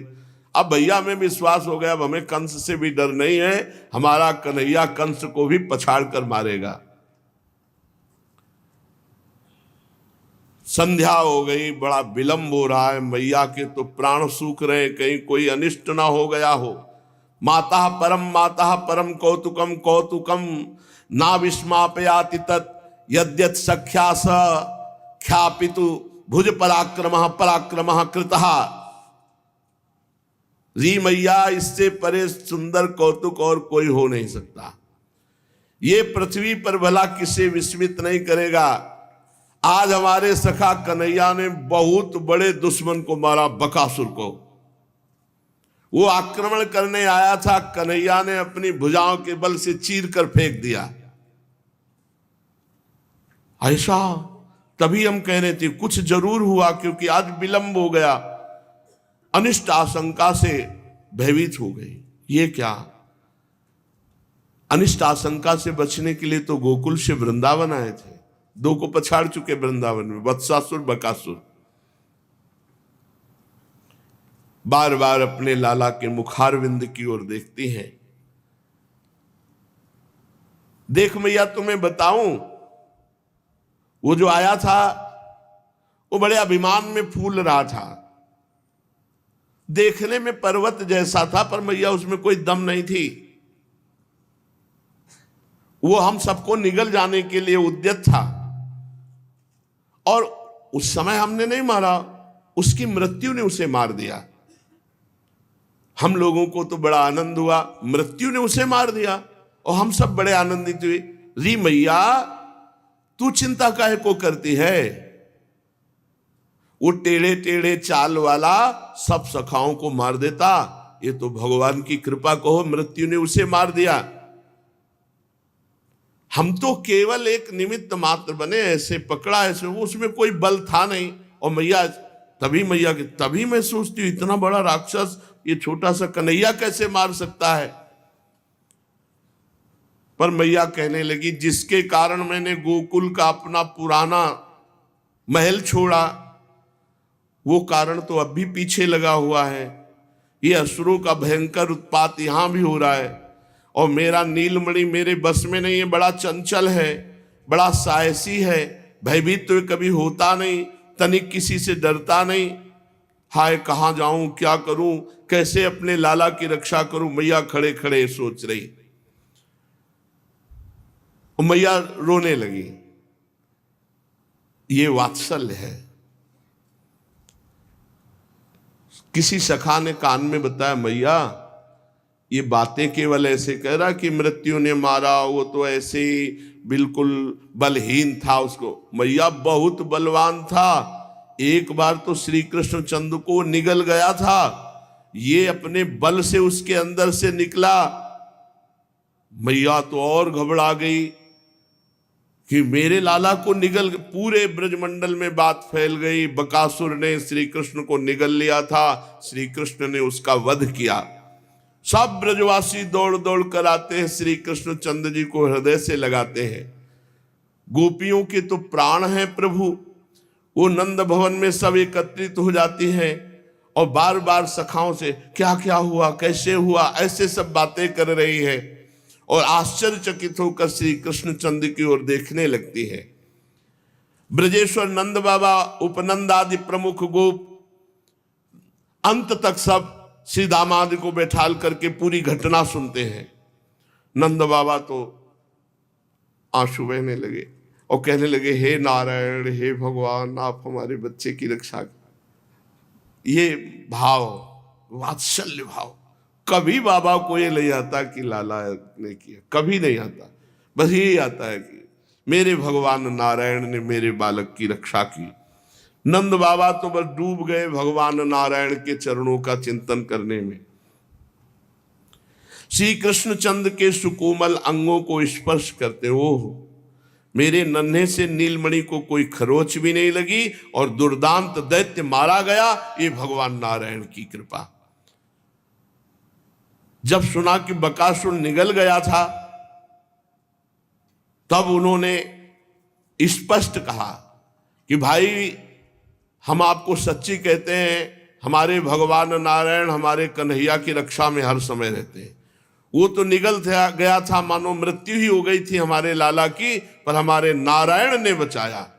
अब भैया में विश्वास हो गया, अब हमें कंस से भी डर नहीं है, हमारा कन्हैया कंस को भी पछाड़ कर मारेगा। संध्या हो गई, बड़ा विलंब हो रहा है, मैया के तो प्राण सूख रहे, कहीं कोई अनिष्ट ना हो गया हो। माता परम कौतुकम कौतुकम ना विस्मापयाति तत्, यद्यत् सख्यास ख्यापितु भुज पराक्रमः पराक्रमः कृतः। री मैया, इससे परे सुंदर कौतुक और कोई हो नहीं सकता। ये पृथ्वी पर भला किसे विस्मित नहीं करेगा। आज हमारे सखा कन्हैया ने बहुत बड़े दुश्मन को मारा, बकासुर को। वो आक्रमण करने आया था, कन्हैया ने अपनी भुजाओं के बल से चीर कर फेंक दिया। ऐसा तभी हम कह रहे थे कुछ जरूर हुआ, क्योंकि आज विलंब हो गया, अनिष्ट आशंका से भयभीत हो गई। ये क्या, अनिष्ट आशंका से बचने के लिए तो गोकुल से वृंदावन आए थे, दो को पछाड़ चुके वृंदावन में, वत्सासुर बकासुर। बार बार अपने लाला के मुखारविंद की ओर देखती हैं। देख मैया, तुम्हें बताऊं, वो जो आया था वो बड़े अभिमान में फूल रहा था, देखने में पर्वत जैसा था, पर मैया उसमें कोई दम नहीं थी। वो हम सबको निगल जाने के लिए उद्यत था, और उस समय हमने नहीं मारा, उसकी मृत्यु ने उसे मार दिया। हम लोगों को तो बड़ा आनंद हुआ, मृत्यु ने उसे मार दिया और हम सब बड़े आनंदित हुए। री मैया, तू चिंता काहे को करती है? वो टेढ़े टेढ़े चाल वाला सब सखाओं को मार देता, ये तो भगवान की कृपा कहो, मृत्यु ने उसे मार दिया। हम तो केवल एक निमित्त मात्र बने, ऐसे पकड़ा, ऐसे वो, उसमें कोई बल था नहीं। और मैया तभी मैया के, तभी मैं सोचती हूँ इतना बड़ा राक्षस ये छोटा सा कन्हैया कैसे मार सकता है। पर मैया कहने लगी जिसके कारण मैंने गोकुल का अपना पुराना महल छोड़ा, वो कारण तो अब भी पीछे लगा हुआ है। ये असुरों का भयंकर उत्पात यहां भी हो रहा है, और मेरा नीलमणि मेरे बस में नहीं है, बड़ा चंचल है, बड़ा साहसी है, भयभीत तो कभी होता नहीं, तनिक किसी से डरता नहीं। हाय कहाँ जाऊं, क्या करूं, कैसे अपने लाला की रक्षा करूं। मैया खड़े खड़े सोच रही, और मैया रोने लगी। ये वात्सल्य है। किसी सखा ने कान में बताया, मैया ये बातें केवल ऐसे कह रहा कि मृत्यु ने मारा, वो तो ऐसे ही बिल्कुल बलहीन था उसको। मैया बहुत बलवान था, एक बार तो श्री कृष्ण चंद्र को निगल गया था, ये अपने बल से उसके अंदर से निकला। मैया तो और घबरा गई कि मेरे लाला को निगल, पूरे ब्रजमंडल में बात फैल गई, बकासुर ने श्री कृष्ण को निगल लिया था, श्री कृष्ण ने उसका वध किया। सब ब्रजवासी दौड़ दौड़ कर आते हैं, श्री कृष्ण चंद्र जी को हृदय से लगाते हैं। गोपियों के तो प्राण हैं प्रभु, वो नंद भवन में सब एकत्रित हो जाती हैं और बार बार सखाओं से क्या क्या हुआ, कैसे हुआ, ऐसे सब बातें कर रही है, और आश्चर्यचकित होकर श्री कृष्ण चंद्र की ओर देखने लगती है। ब्रजेश्वर नंद बाबा, उपनंद आदि प्रमुख गोप, अंत तक सब श्री दामाद को बैठाल करके पूरी घटना सुनते हैं। नंद बाबा तो आंसू बहने लगे और कहने लगे, हे नारायण, हे भगवान, आप हमारे बच्चे की रक्षा। ये भाव, वात्सल्य भाव, कभी बाबा को ये नहीं आता कि लाला ने किया, कभी नहीं आता। बस यही आता है कि मेरे भगवान नारायण ने मेरे बालक की रक्षा की। नंद बाबा तो बस डूब गए भगवान नारायण के चरणों का चिंतन करने में। श्री कृष्ण चंद्र के सुकोमल अंगों को स्पर्श करते, ओह मेरे नन्हे से नीलमणि को कोई खरोच भी नहीं लगी और दुर्दांत दैत्य मारा गया, ये भगवान नारायण की कृपा। जब सुना कि बकासुर निगल गया था, तब उन्होंने स्पष्ट कहा कि भाई हम आपको सच्ची कहते हैं, हमारे भगवान नारायण हमारे कन्हैया की रक्षा में हर समय रहते हैं। वो तो निगल गया था, मानो मृत्यु ही हो गई थी हमारे लाला की, पर हमारे नारायण ने बचाया।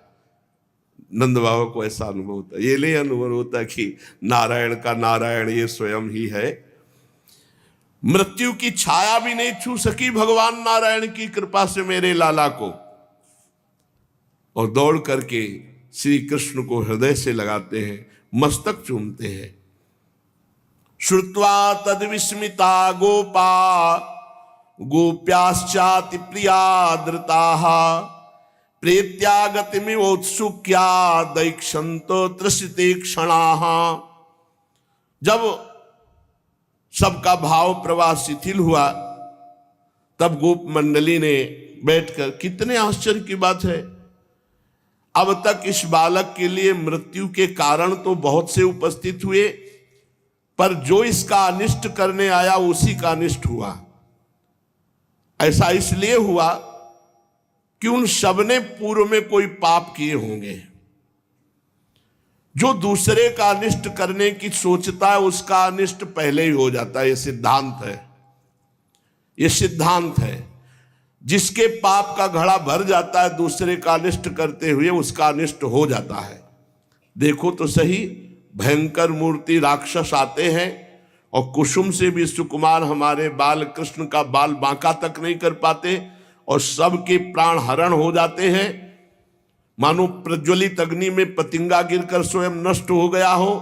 नंद बाबा को ऐसा अनुभव होता है, ये नहीं अनुभव होता कि नारायण का नारायण ये स्वयं ही है। मृत्यु की छाया भी नहीं छू सकी भगवान नारायण की कृपा से मेरे लाला को, और दौड़ करके श्री कृष्ण को हृदय से लगाते हैं, मस्तक चूमते हैं। श्रुत्वा तद विस्मिता गोपा गोप्याश्चाति प्रिया धृताः प्रेत्यागतिमिवोत्सुक्या दैक्षन्तो त्रसिते क्षणाः। जब सबका भाव प्रवाह शिथिल हुआ, तब गोप मंडली ने बैठकर, कितने आश्चर्य की बात है, अब तक इस बालक के लिए मृत्यु के कारण तो बहुत से उपस्थित हुए, पर जो इसका अनिष्ट करने आया उसी का अनिष्ट हुआ। ऐसा इसलिए हुआ कि उन सब ने पूर्व में कोई पाप किए होंगे। जो दूसरे का अनिष्ट करने की सोचता है उसका अनिष्ट पहले ही हो जाता है। ये सिद्धांत है, ये सिद्धांत है। जिसके पाप का घड़ा भर जाता है दूसरे का अनिष्ट करते हुए, उसका अनिष्ट हो जाता है। देखो तो सही, भयंकर मूर्ति राक्षस आते हैं और कुसुम से भी सुकुमार हमारे बाल कृष्ण का बाल बांका तक नहीं कर पाते, और सबके प्राण हरण हो जाते हैं, मानो प्रज्वलित अग्नि में पतिंगा गिरकर स्वयं नष्ट हो गया हो।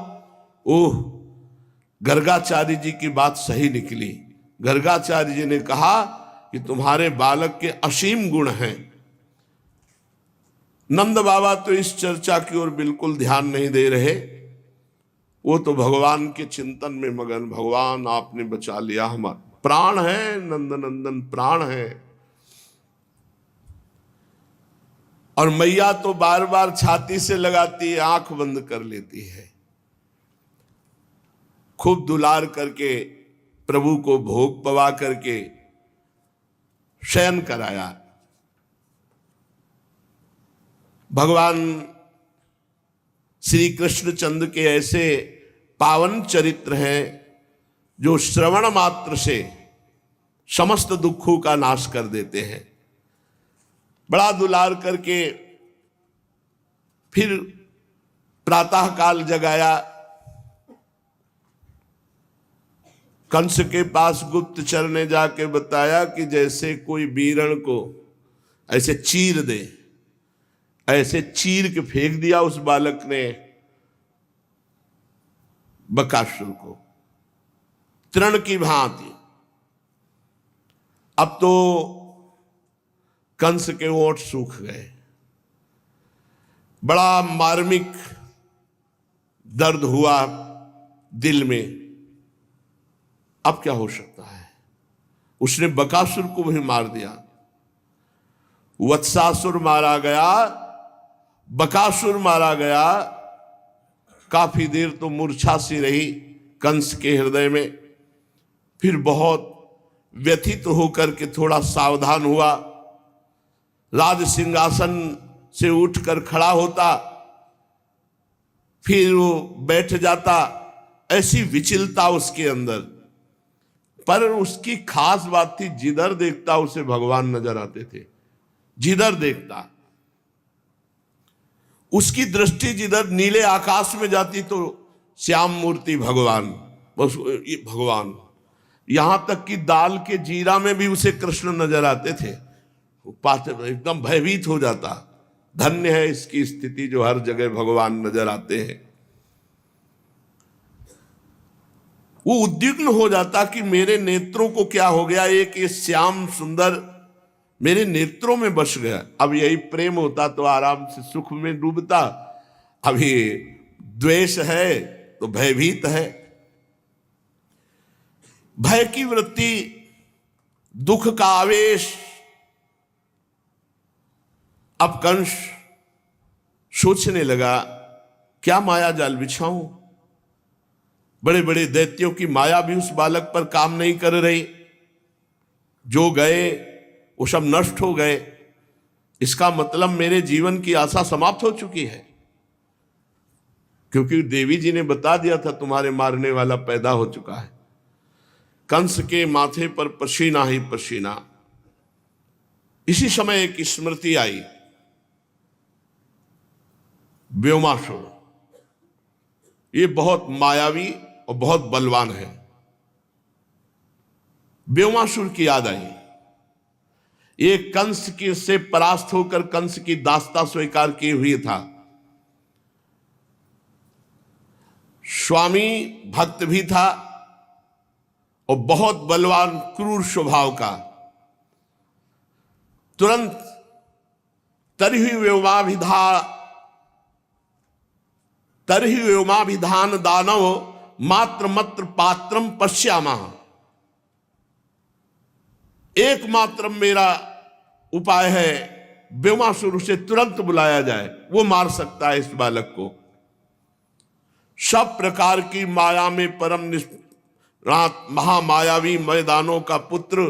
ओह, गर्गाचार्य जी की बात सही निकली। गर्गाचार्य जी ने कहा कि तुम्हारे बालक के असीम गुण हैं। नंद बाबा तो इस चर्चा की ओर बिल्कुल ध्यान नहीं दे रहे, वो तो भगवान के चिंतन में मगन। भगवान आपने बचा लिया, हमारा प्राण है, नंद नंदन प्राण है। और मैया तो बार बार छाती से लगाती है, आंख बंद कर लेती है। खूब दुलार करके प्रभु को भोग पवा करके शयन कराया। भगवान श्री कृष्णचंद्र के ऐसे पावन चरित्र हैं जो श्रवण मात्र से समस्त दुखों का नाश कर देते हैं। बड़ा दुलार करके फिर प्रातः काल जगाया, कंस के पास गुप्तचर ने जाके बताया कि जैसे कोई बीरण को ऐसे चीर दे, ऐसे चीर के फेंक दिया उस बालक ने बकासुर को तृण की भांति। अब तो कंस के ओंठ सूख गए, बड़ा मार्मिक दर्द हुआ दिल में। अब क्या हो सकता है? उसने बकासुर को भी मार दिया, वत्सासुर मारा गया, बकासुर मारा गया। काफी देर तो मूर्छा सी रही कंस के हृदय में। फिर बहुत व्यथित होकर के थोड़ा सावधान हुआ, राज सिंहासन से उठकर खड़ा होता, फिर वो बैठ जाता। ऐसी विचलता उसके अंदर। पर उसकी खास बात थी, जिधर देखता उसे भगवान नजर आते थे। जिधर देखता उसकी दृष्टि जिधर नीले आकाश में जाती तो श्याम मूर्ति भगवान, बस ये भगवान। यहां तक कि दाल के जीरा में भी उसे कृष्ण नजर आते थे। पाते एकदम भयभीत हो जाता। धन्य है इसकी स्थिति जो हर जगह भगवान नजर आते हैं। वो उद्विग्न हो जाता कि मेरे नेत्रों को क्या हो गया, एक ये श्याम सुंदर मेरे नेत्रों में बस गया। अब यही प्रेम होता तो आराम से सुख में डूबता। अभी द्वेष है तो भयभीत है। भय की वृत्ति, दुख का आवेश। अब कंस सोचने लगा, क्या माया जाल बिछाऊं? बड़े बड़े दैत्यों की माया भी उस बालक पर काम नहीं कर रही। जो गए वो सब नष्ट हो गए। इसका मतलब मेरे जीवन की आशा समाप्त हो चुकी है, क्योंकि देवी जी ने बता दिया था तुम्हारे मारने वाला पैदा हो चुका है। कंस के माथे पर पसीना ही पसीना। इसी समय एक स्मृति आई, व्योमासुर। ये बहुत मायावी और बहुत बलवान है। व्योमासुर की याद आई। ये कंस के से परास्त होकर कंस की दासता स्वीकार किए हुए था। स्वामी भक्त भी था और बहुत बलवान क्रूर स्वभाव का। तुरंत तरहि व्योमाभिधान दानव मात्र मत्र पात्रम पश्यामा। एकमात्र मेरा उपाय है, व्योमासुर से तुरंत बुलाया जाए, वो मार सकता है इस बालक को। सब प्रकार की माया में परम महामायावी मैदानों का पुत्र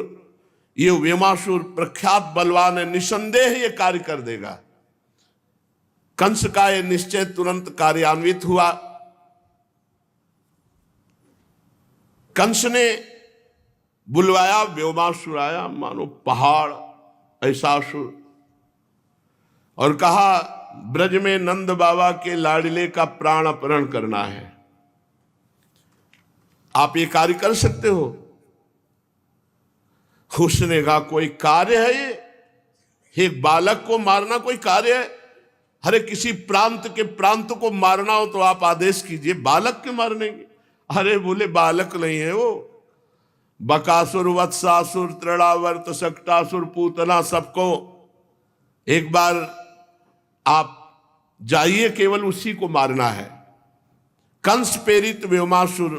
ये व्योमासुर प्रख्यात बलवान है, निसंदेह ये कार्य कर देगा। कंस का यह निश्चय तुरंत कार्यान्वित हुआ। कंस ने बुलवाया, व्योमासुर आया मानो पहाड़ ऐसा असुर, और कहा ब्रज में नंद बाबा के लाडले का प्राण अपहरण करना है। आप ये कार्य कर सकते हो? उसने कहा कोई कार्य है ये? एक बालक को मारना कोई कार्य है? अरे किसी प्रांत के प्रांत को मारना हो तो आप आदेश कीजिए, बालक के मारने की? अरे बोले बालक नहीं है वो, बकासुर, वत्सासुर, तृणावर्त, सक्टासुर, पूतना, सबको एक बार आप जाइए, केवल उसी को मारना है। कंस प्रेरित व्योमासुर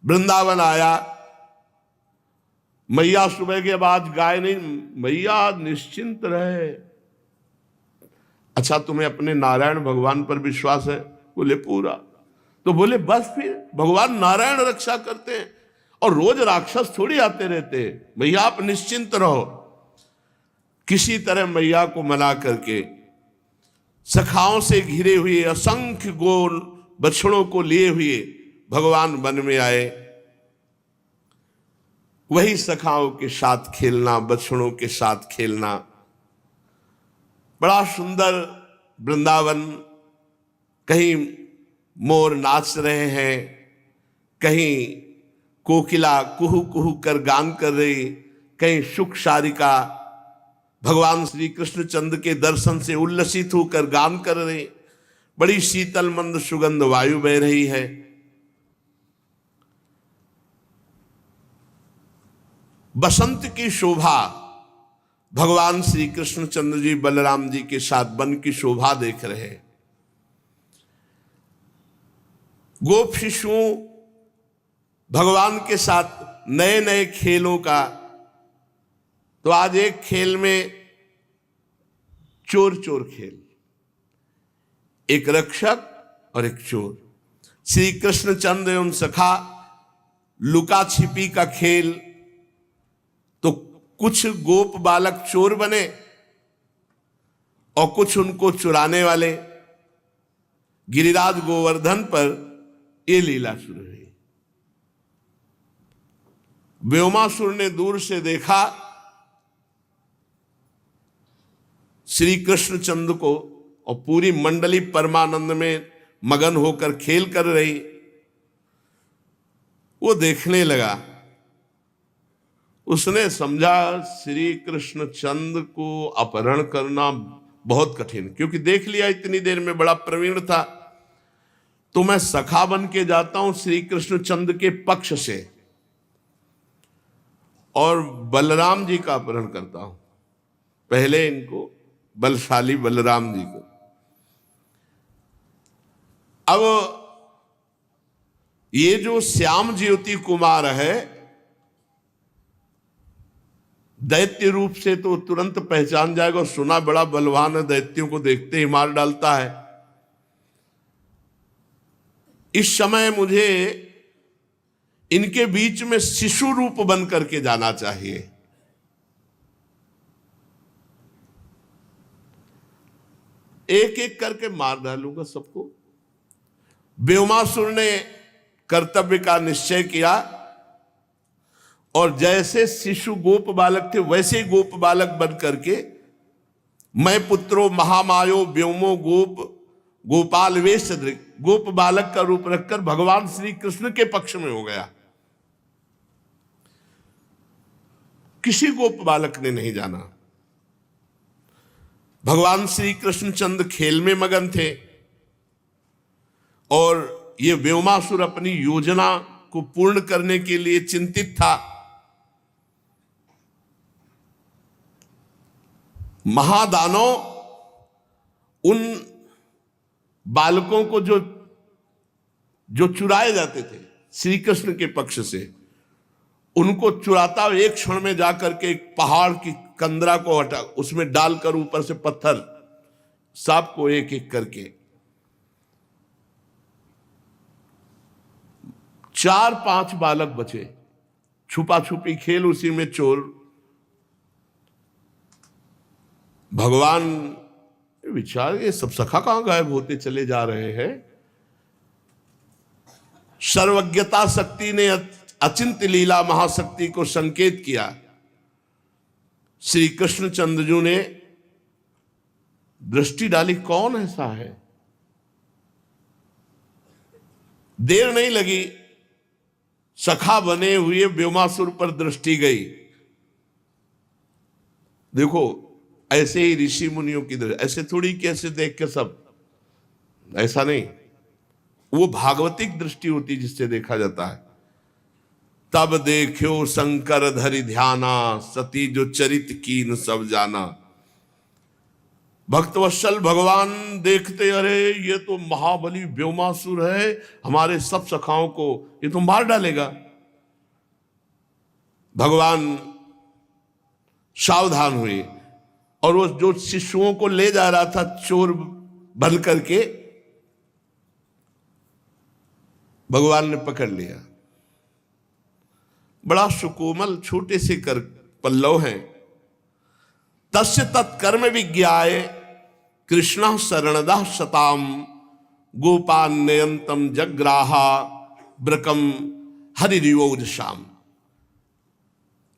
वृंदावन आया। मैया सुबह के बाद गाय नहीं, मैया निश्चिंत रहे। अच्छा तुम्हें अपने नारायण भगवान पर विश्वास है? बोले पूरा। तो बोले बस फिर भगवान नारायण रक्षा करते हैं और रोज राक्षस थोड़ी आते रहते हैं, भैया आप निश्चिंत रहो। किसी तरह मैया को मना करके सखाओं से घिरे हुए असंख्य गोल बछड़ों को लिए हुए भगवान वन में आए। वही सखाओं के साथ खेलना, बछड़ों के साथ खेलना, बड़ा सुंदर वृंदावन। कहीं मोर नाच रहे हैं, कहीं कोकिला कुहू कुहू कर गान कर रही, कहीं सुख सारिका भगवान श्री कृष्ण चंद्र के दर्शन से उल्लसित होकर गान कर रहे। बड़ी शीतल मंद सुगंध वायु बह रही है। बसंत की शोभा, भगवान श्री कृष्ण चंद्र जी बलराम जी के साथ वन की शोभा देख रहे। गोप शिशुओं भगवान के साथ नए नए खेलों का। तो आज एक खेल में चोर चोर खेल, एक रक्षक और एक चोर। श्री कृष्ण चंद्र एवं सखा लुका छिपी का खेल। तो कुछ गोप बालक चोर बने और कुछ उनको चुराने वाले। गिरिराज गोवर्धन पर यह लीला शुरू हुई। व्योमासुर ने दूर से देखा श्री कृष्ण चंद्र को और पूरी मंडली परमानंद में मगन होकर खेल कर रही। वो देखने लगा। उसने समझा श्री कृष्ण चंद्र को अपहरण करना बहुत कठिन, क्योंकि देख लिया इतनी देर में बड़ा प्रवीण था। तो मैं सखा बन के जाता हूं श्री कृष्ण चंद्र के पक्ष से और बलराम जी का अपहरण करता हूं। पहले इनको बलशाली बलराम जी को। अब ये जो श्याम ज्योति कुमार है, दैत्य रूप से तो तुरंत पहचान जाएगा। सुना बड़ा बलवान है, दैत्यों को देखते ही मार डालता है। इस समय मुझे इनके बीच में शिशु रूप बन करके जाना चाहिए। एक एक करके मार डालूंगा सबको। व्योमासुर ने कर्तव्य का निश्चय किया और जैसे शिशु गोप बालक थे वैसे ही गोप बालक बन करके मैं पुत्रो महामायो व्योमो गोप गोपाल वेश गोप बालक का रूप रखकर भगवान श्री कृष्ण के पक्ष में हो गया। किसी गोप बालक ने नहीं जाना। भगवान श्री कृष्ण चंद्र खेल में मगन थे और ये व्योमासुर अपनी योजना को पूर्ण करने के लिए चिंतित था। महादानव उन बालकों को जो चुराए जाते थे श्री कृष्ण के पक्ष से, उनको चुराता एक क्षण में जाकर के एक पहाड़ की कंदरा को हटा उसमें डालकर ऊपर से पत्थर सांप को एक एक करके 4-5 बालक बचे। छुपा छुपी खेल, उसी में चोर। भगवान विचार, ये सब सखा कहां गायब होते चले जा रहे हैं। सर्वज्ञता शक्ति ने अचिंत लीला महाशक्ति को संकेत किया। श्री कृष्ण चंद्रजू ने दृष्टि डाली, कौन ऐसा है। देर नहीं लगी, सखा बने हुए व्योमासुर पर दृष्टि गई। देखो ऐसे ही ऋषि मुनियों की दृष्टि, ऐसे थोड़ी कैसे देख के सब, ऐसा नहीं। वो भागवतिक दृष्टि होती जिससे देखा जाता है। तब देखो शंकर धरि ध्याना, सती जो चरित कीन सब जाना। भक्तवत्सल भगवान देखते, अरे ये तो महाबली व्योमासुर है, हमारे सब सखाओं को ये तो मार डालेगा। भगवान सावधान हुए और वो जो शिशुओं को ले जा रहा था चोर बन करके, भगवान ने पकड़ लिया। बड़ा सुकोमल छोटे से कर पल्लव हैं। तस्य तत्कर्म विज्ञाय कृष्ण शरणदः शताम गोपान्यंतम जग्राहा ब्रकम हरिरिवोदशाम।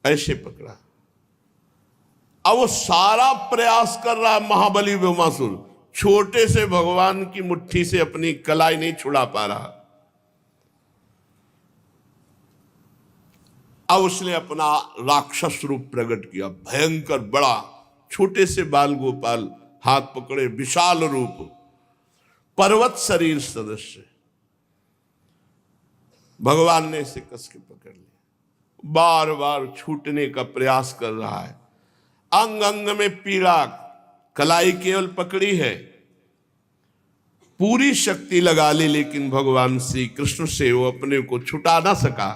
ऐसे पकड़ा। अब वो सारा प्रयास कर रहा है महाबली व्योमासुर, छोटे से भगवान की मुट्ठी से अपनी कलाई नहीं छुड़ा पा रहा। अब उसने अपना राक्षस रूप प्रकट किया, भयंकर बड़ा, छोटे से बाल गोपाल हाथ पकड़े, विशाल रूप, पर्वत शरीर सदस्य। भगवान ने इसे कस के पकड़ लिया, बार बार छूटने का प्रयास कर रहा है। अंग अंग में पीड़ा, कलाई केवल पकड़ी है, पूरी शक्ति लगा ली, लेकिन भगवान श्री कृष्ण से वो अपने को छुटा ना सका।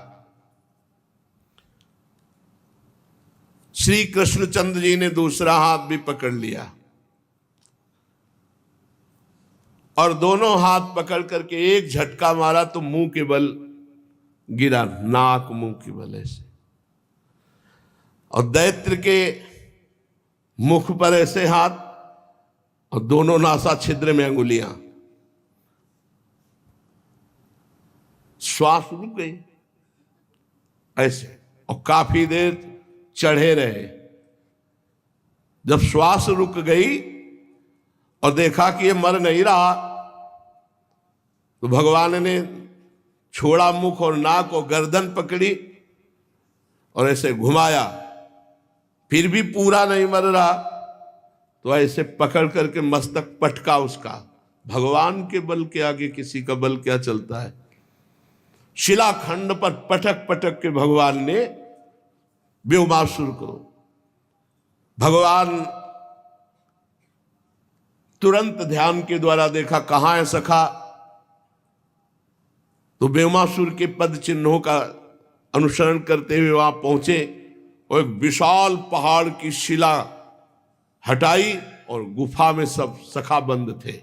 श्री कृष्णचंद्र जी ने दूसरा हाथ भी पकड़ लिया और दोनों हाथ पकड़ करके एक झटका मारा तो मुंह के बल गिरा, नाक मुंह के बल ऐसे, और दैत्य के मुख पर ऐसे हाथ और दोनों नासा छिद्र में अंगुलियां। श्वास रुक गई ऐसे, और काफी देर चढ़े रहे। जब श्वास रुक गई और देखा कि ये मर नहीं रहा, तो भगवान ने छोड़ा मुख और नाक और गर्दन पकड़ी और ऐसे घुमाया, फिर भी पूरा नहीं मर रहा, तो ऐसे पकड़ करके मस्तक पटका उसका। भगवान के बल के आगे किसी का बल क्या चलता है। शिलाखंड पर पटक पटक के भगवान ने व्योमासुर को, भगवान तुरंत ध्यान के द्वारा देखा कहां है सखा, तो व्योमासुर के पद चिन्हों का अनुसरण करते हुए वहां पहुंचे और एक विशाल पहाड़ की शिला हटाई और गुफा में सब सखा बंद थे।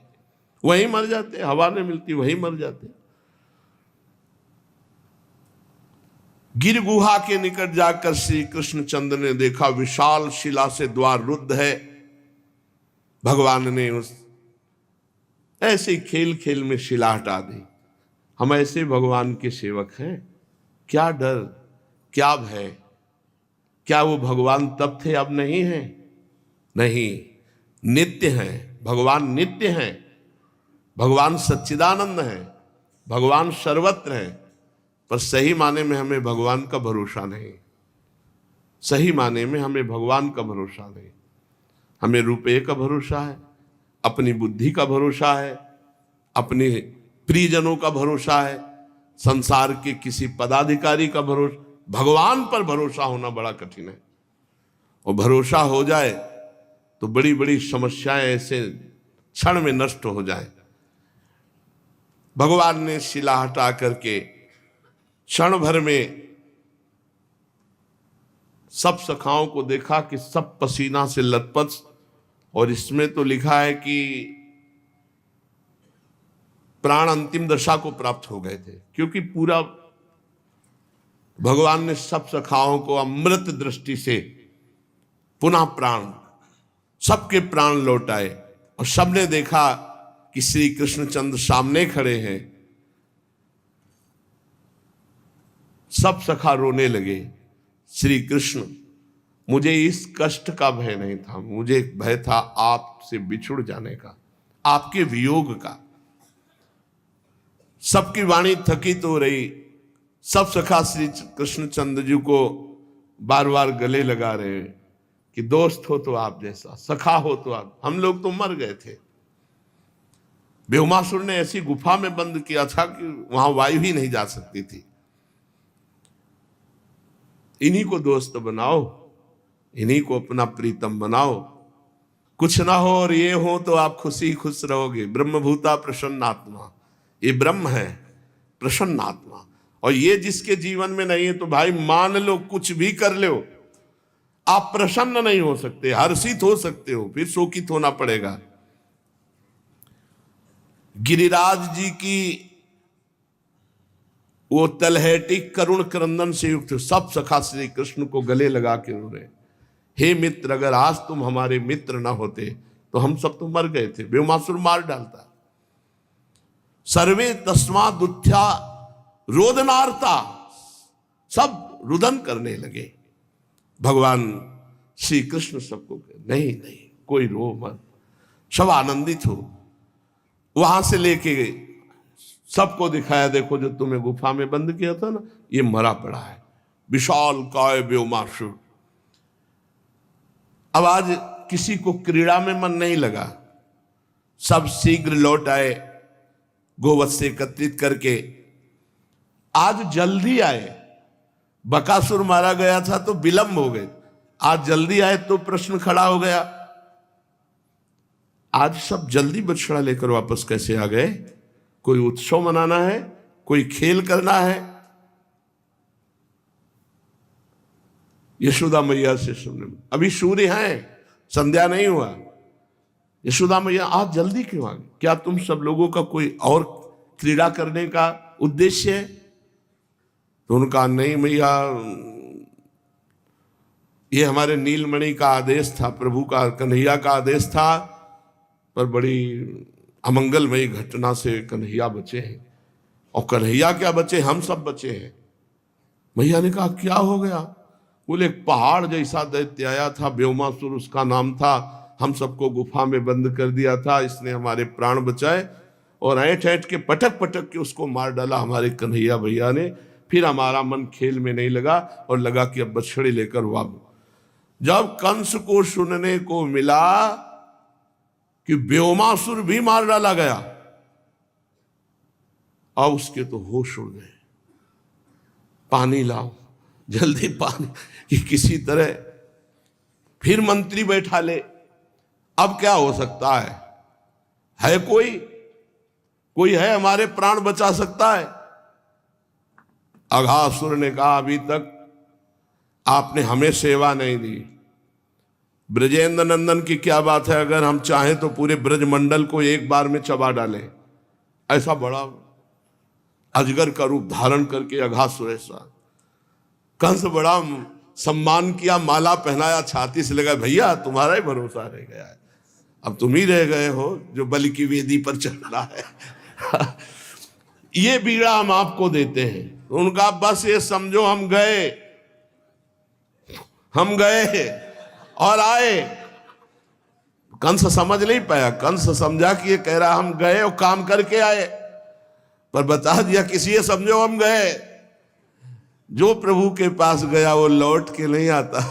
वहीं मर जाते, हवा नहीं मिलती, वहीं मर जाते। गिर गुहा के निकट जाकर श्री कृष्णचंद्र ने देखा विशाल शिला से द्वार रुद्ध है। भगवान ने उस ऐसे खेल खेल में शिला हटा दी। हम ऐसे भगवान के सेवक हैं, क्या डर, क्या भय। क्या वो भगवान तब थे अब नहीं है? नहीं, नित्य हैं भगवान, नित्य हैं भगवान, सच्चिदानंद हैं भगवान, सर्वत्र हैं। पर सही माने में हमें भगवान का भरोसा नहीं, सही माने में हमें भगवान का भरोसा नहीं। हमें रुपये का भरोसा है, अपनी बुद्धि का भरोसा है, अपने प्रियजनों का भरोसा है, संसार के किसी पदाधिकारी का भरोसा। भगवान पर भरोसा होना बड़ा कठिन है, और भरोसा हो जाए तो बड़ी बड़ी समस्याएं ऐसे क्षण में नष्ट हो जाए। भगवान ने शिला हटा करके क्षण भर में सब सखाओं को देखा कि सब पसीना से लथपथ, और इसमें तो लिखा है कि प्राण अंतिम दशा को प्राप्त हो गए थे, क्योंकि पूरा भगवान ने सब सखाओं को अमृत दृष्टि से पुनः प्राण, सबके प्राण लौटाए, और सबने देखा कि श्री कृष्णचंद्र सामने खड़े हैं। सब सखा रोने लगे। श्री कृष्ण, मुझे इस कष्ट का भय नहीं था, मुझे भय था आपसे बिछुड़ जाने का, आपके वियोग का। सबकी वाणी थकित हो रही, सब सखा श्री कृष्णचंद्र जी को बार बार गले लगा रहे हैं कि दोस्त हो तो आप जैसा, सखा हो तो आप, हम लोग तो मर गए थे। व्योमासुर ने ऐसी गुफा में बंद किया था कि वहां वायु ही नहीं जा सकती थी। इन्हीं को दोस्त बनाओ, इन्हीं को अपना प्रीतम बनाओ। कुछ ना हो और ये हो तो आप खुशी खुश रहोगे। ब्रह्मभूता प्रसन्नात्मा, ये ब्रह्म है प्रसन्नात्मा, और ये जिसके जीवन में नहीं है तो भाई मान लो कुछ भी कर लो, आप प्रसन्न नहीं हो सकते, हर्षित हो सकते हो, फिर शोकित होना पड़ेगा। गिरिराज जी की वो तलहटी करुण क्रंदन से युक्त सब सखा श्री कृष्ण को गले लगा के रो रहे, हे मित्र, अगर आज तुम हमारे मित्र ना होते तो हम सब तो मर गए थे, ब्योमासुर मार डालता। सर्वे तस्मात् उत्थ्या रोदनार्ता, सब रुदन करने लगे। भगवान श्री कृष्ण सबको नहीं नहीं कोई रो मत, सब आनंदित हो। वहां से लेके सबको दिखाया, देखो जो तुम्हें गुफा में बंद किया था ना, ये मरा पड़ा है, विशाल काय व्योमासुर। अब आज किसी को क्रीड़ा में मन नहीं लगा, सब शीघ्र लौट आए गोवत्स एकत्रित करके। आज जल्दी आए, बकासुर मारा गया था तो विलंब हो गए, आज जल्दी आए तो प्रश्न खड़ा हो गया, आज सब जल्दी बछड़ा लेकर वापस कैसे आ गए? कोई उत्सव मनाना है, कोई खेल करना है। यशोदा मैया से सुनने, अभी सूर्य है, संध्या नहीं हुआ, यशोदा मैया आज जल्दी क्यों आ गई? क्या तुम सब लोगों का कोई और क्रीड़ा करने का उद्देश्य है? तो उनका नहीं मैया, ये हमारे नीलमणि का आदेश था, प्रभु का, कन्हैया का आदेश था, पर बड़ी अमंगलमयी घटना से कन्हैया बचे हैं। और कन्हैया क्या बचे, हम सब बचे हैं। मैया ने कहा क्या हो गया? बोले एक पहाड़ जैसा दैत्य आया था, व्योमासुर उसका नाम था, हम सबको गुफा में बंद कर दिया था, इसने हमारे प्राण बचाए और ऐंठ ऐंठ के पटक पटक के उसको मार डाला हमारे कन्हैया भैया ने। फिर हमारा मन खेल में नहीं लगा और लगा कि अब बछड़े लेकर वापस। जब कंस को सुनने को मिला कि व्योमासुर भी मार डाला गया, अब उसके तो होश उड़ गए। पानी लाओ, जल्दी पानी, कि किसी तरह फिर मंत्री बैठा ले। अब क्या हो सकता है कोई है हमारे प्राण बचा सकता है? अघासुर ने कहा अभी तक आपने हमें सेवा नहीं दी, ब्रजेंद्र नंदन की क्या बात है, अगर हम चाहें तो पूरे ब्रजमंडल को एक बार में चबा डालें। ऐसा बड़ा अजगर का रूप धारण करके अघासुर, ऐसा कंस बड़ा सम्मान किया, माला पहनाया, छाती से लगा, भैया तुम्हारा ही भरोसा रह गया है, अब तुम ही रह गए हो जो बलि की वेदी पर चढ़ना है। ये बीड़ा हम आपको देते हैं। उनका बस ये समझो हम गए और आए। कंस समझ नहीं पाया, कंस समझा कि ये कह रहा हम गए और काम करके आए, पर बता दिया किसी ये समझो हम गए। जो प्रभु के पास गया वो लौट के नहीं आता।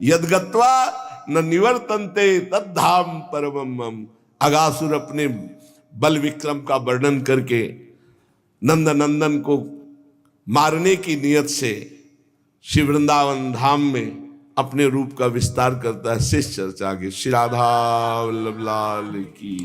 यद्गत्वा न निवर्तन्ते तद्धाम परमम मम। अघासुर अपने बल विक्रम का वर्णन करके नंदन को मारने की नियत से श्री वृंदावन धाम में अपने रूप का विस्तार करता है। शेष चर्चा के श्री राधा वल्लभ लाल की।